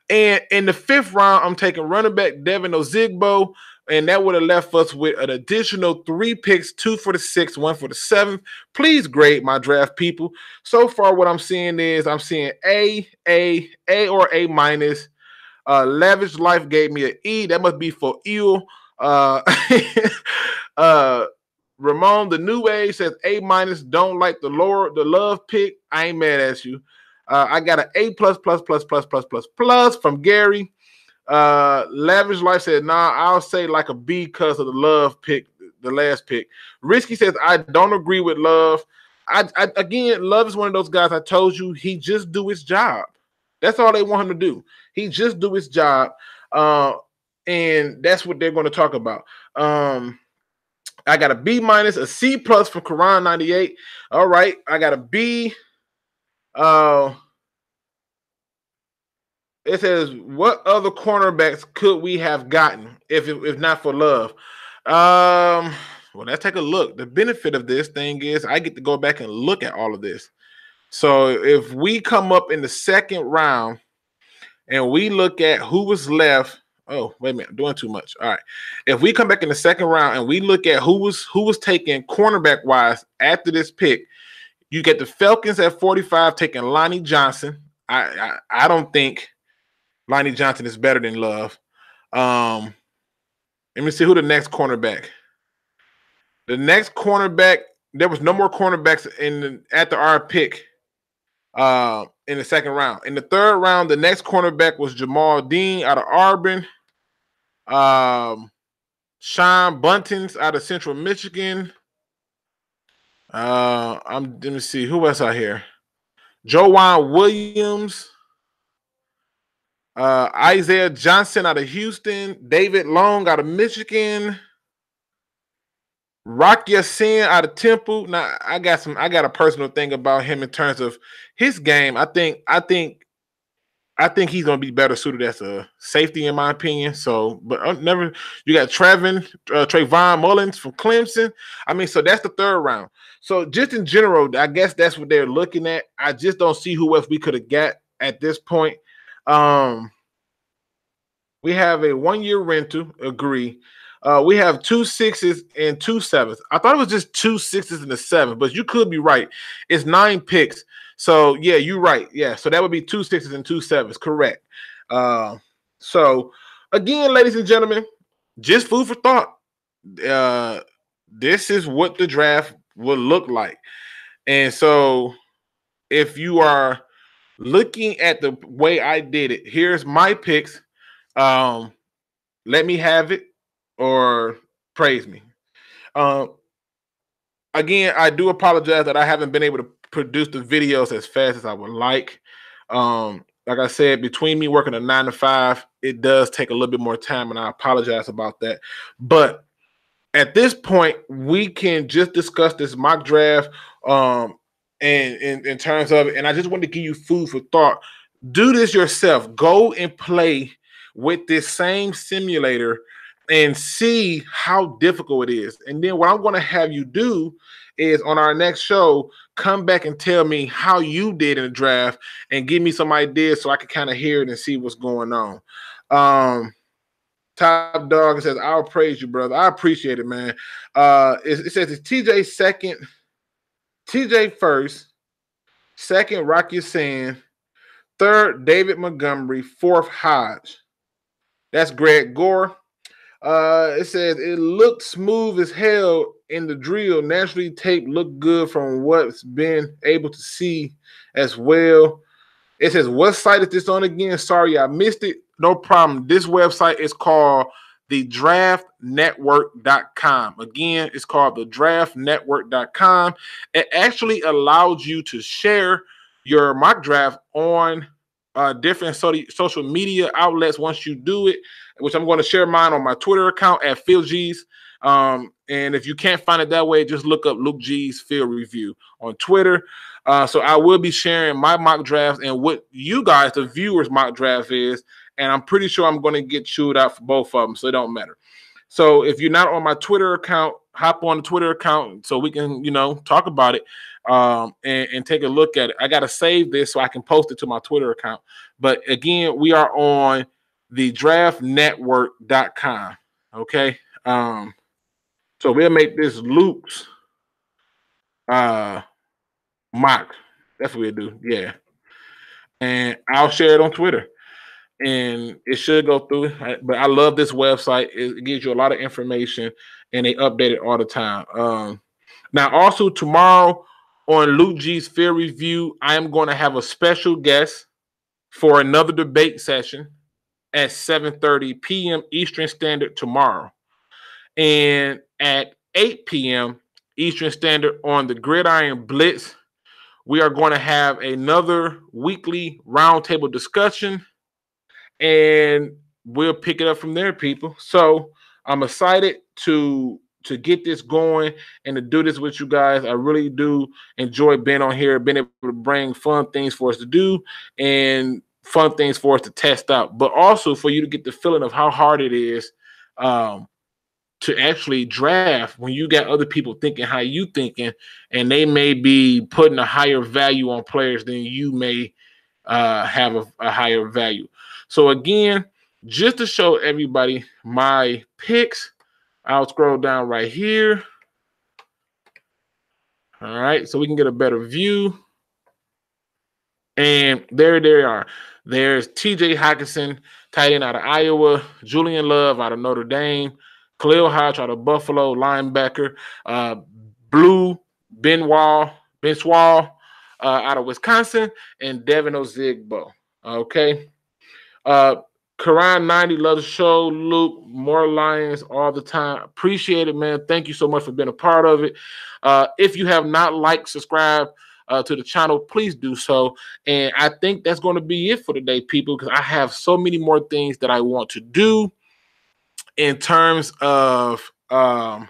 And in the fifth round, I'm taking running back Devin Ozigbo, and that would have left us with an additional 3 picks, 2 for the 6th, 1 for the 7th. Please grade my draft, people. So far, what I'm seeing is I'm seeing A or A minus. Lavish Life gave me an E. That must be for ill. Ramon, the new age, says A-. Don't like the love pick. I ain't mad at you. I got an A++++++ from Gary. Lavish Life said, nah, I'll say like a B because of the love pick, the last pick. Risky says, I don't agree with Love. Again, Love is one of those guys I told you, he just do his job. That's all they want him to do. He just do his job. And that's what they're going to talk about. I got a B-, a C+ for Quran 98. All right. I got a B. It says, what other cornerbacks could we have gotten if not for Love? Well, let's take a look. The benefit of this thing is I get to go back and look at all of this. So if we come up in the second round and we look at who was left. Oh, wait a minute, I'm doing too much. All right. If we come back in the second round and we look at who was taken cornerback wise after this pick, you get the Falcons at 45 taking Lonnie Johnson. I don't think Lonnie Johnson is better than Love. Let me see who the next cornerback. The next cornerback, there was no more cornerbacks after our pick in the second round. In the third round, the next cornerback was Jamal Dean out of Auburn. Sean Buntings out of Central Michigan. Let me see who else out here. Joanne Williams. Isaiah Johnson out of Houston. David Long out of Michigan. Rock Ya-Sin out of Temple. Now I got a personal thing about him in terms of his game. I think he's gonna be better suited as a safety, in my opinion. So, but you got Trayvon Mullins from Clemson. I mean, so that's the third round. So just in general, I guess that's what they're looking at. I just don't see who else we could have got at this point. We have a 1-year rental, agree. We have 2 6s and 2 7s. I thought it was just 2 6s and a 7, but you could be right. It's 9 picks. So, yeah, you're right. Yeah, so that would be 2 6s and 2 7s. Correct. So, again, ladies and gentlemen, just food for thought. This is what the draft will look like. And so, if you are looking at the way I did it, here's my picks. Let me have it or praise me. Again, I do apologize that I haven't been able to produce the videos as fast as I would like. Like I said, between me working a 9 to 5, it does take a little bit more time, and I apologize about that. But at this point, we can just discuss this mock draft and in terms of it. And I just want to give you food for thought. Do this yourself. Go and play with this same simulator and see how difficult it is. And then what I'm going to have you do is on our next show, come back and tell me how you did in the draft and give me some ideas so I can kind of hear it and see what's going on. Top Dog says, I'll praise you, brother. I appreciate it, man. It says it's TJ second, TJ first, second, Rock Ya-Sin, third, David Montgomery, fourth, Hodge. That's Greg Gore. It says it looked smooth as hell in the drill. Naturally, tape looked good from what's been able to see as well. It says, what site is this on again? Sorry, I missed it. No problem. This website is called thedraftnetwork.com. Again, it's called thedraftnetwork.com. It actually allows you to share your mock draft on different social media outlets once you do it, which I'm going to share mine on my Twitter account at PhilG's. And if you can't find it that way, just look up Luke G's Field Review on Twitter. So I will be sharing my mock drafts and what you guys, the viewers' mock draft is. And I'm pretty sure I'm going to get chewed out for both of them, so it don't matter. So if you're not on my Twitter account, hop on the Twitter account so we can, talk about it and take a look at it. I got to save this so I can post it to my Twitter account. But again, we are on thedraftnetwork.com. Okay. So we'll make this Luke's mock. That's what we'll do. Yeah. And I'll share it on Twitter. And it should go through. But I love this website. It gives you a lot of information. and they update it all the time. Now, also tomorrow on Luke G's Field Review, I am going to have a special guest for another debate session at 7:30 p.m. Eastern Standard tomorrow. And at 8 p.m. Eastern Standard on the Gridiron Blitz, we are going to have another weekly roundtable discussion, and we'll pick it up from there, people. So I'm excited to get this going and to do this with you guys. I really do enjoy being on here, being able to bring fun things for us to do and fun things for us to test out, but also for you to get the feeling of how hard it is to actually draft when you got other people thinking how you thinking, and they may be putting a higher value on players than you may have a higher value. So again, just to show everybody my picks, I'll scroll down right here. All right, so we can get a better view. And there they are. There's TJ Hockenson, tight end out of Iowa, Julian Love out of Notre Dame, Khalil Hodge out of Buffalo, linebacker, Blue Benoit out of Wisconsin, and Devin Ozigbo. Okay. Karan 90 loves the show. Luke, more Lions all the time. Appreciate it, man. Thank you so much for being a part of it. If you have not liked, subscribe to the channel, please do so. And I think that's going to be it for today, people, because I have so many more things that I want to do in terms of that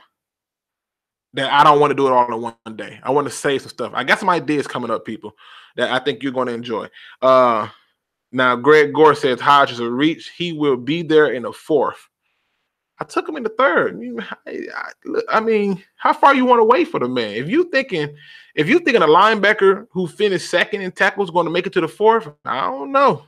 I don't want to do it all in one day. I want to save some stuff. I got some ideas coming up, people, that I think you're going to enjoy. Now, Greg Gore says Hodge is a reach. He will be there in the 4th. I took him in the 3rd. I mean, how far you want to wait for the man? If you thinking a linebacker who finished 2nd in tackles is going to make it to the 4th, I don't know.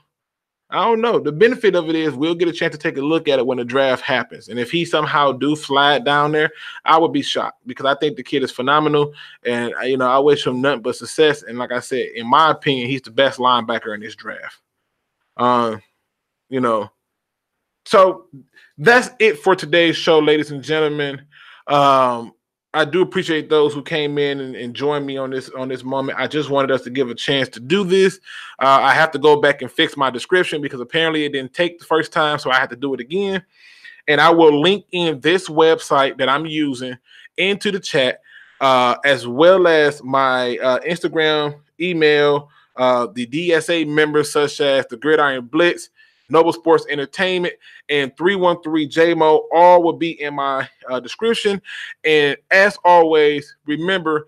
The benefit of it is we'll get a chance to take a look at it when the draft happens. And if he somehow do slide down there, I would be shocked, because I think the kid is phenomenal. And, I wish him nothing but success. And like I said, in my opinion, he's the best linebacker in this draft. So that's it for today's show, ladies and gentlemen. I do appreciate those who came in and joined me on this moment. I just wanted us to give a chance to do this. I have to go back and fix my description because apparently it didn't take the first time, so I had to do it again. And I will link in this website that I'm using into the chat, as well as my Instagram, email, the DSA members such as the Gridiron Blitz, Noble Sports Entertainment, and 313 JMO. All will be in my description. And as always, remember,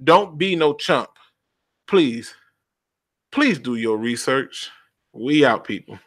don't be no chump. Please do your research. We out, people.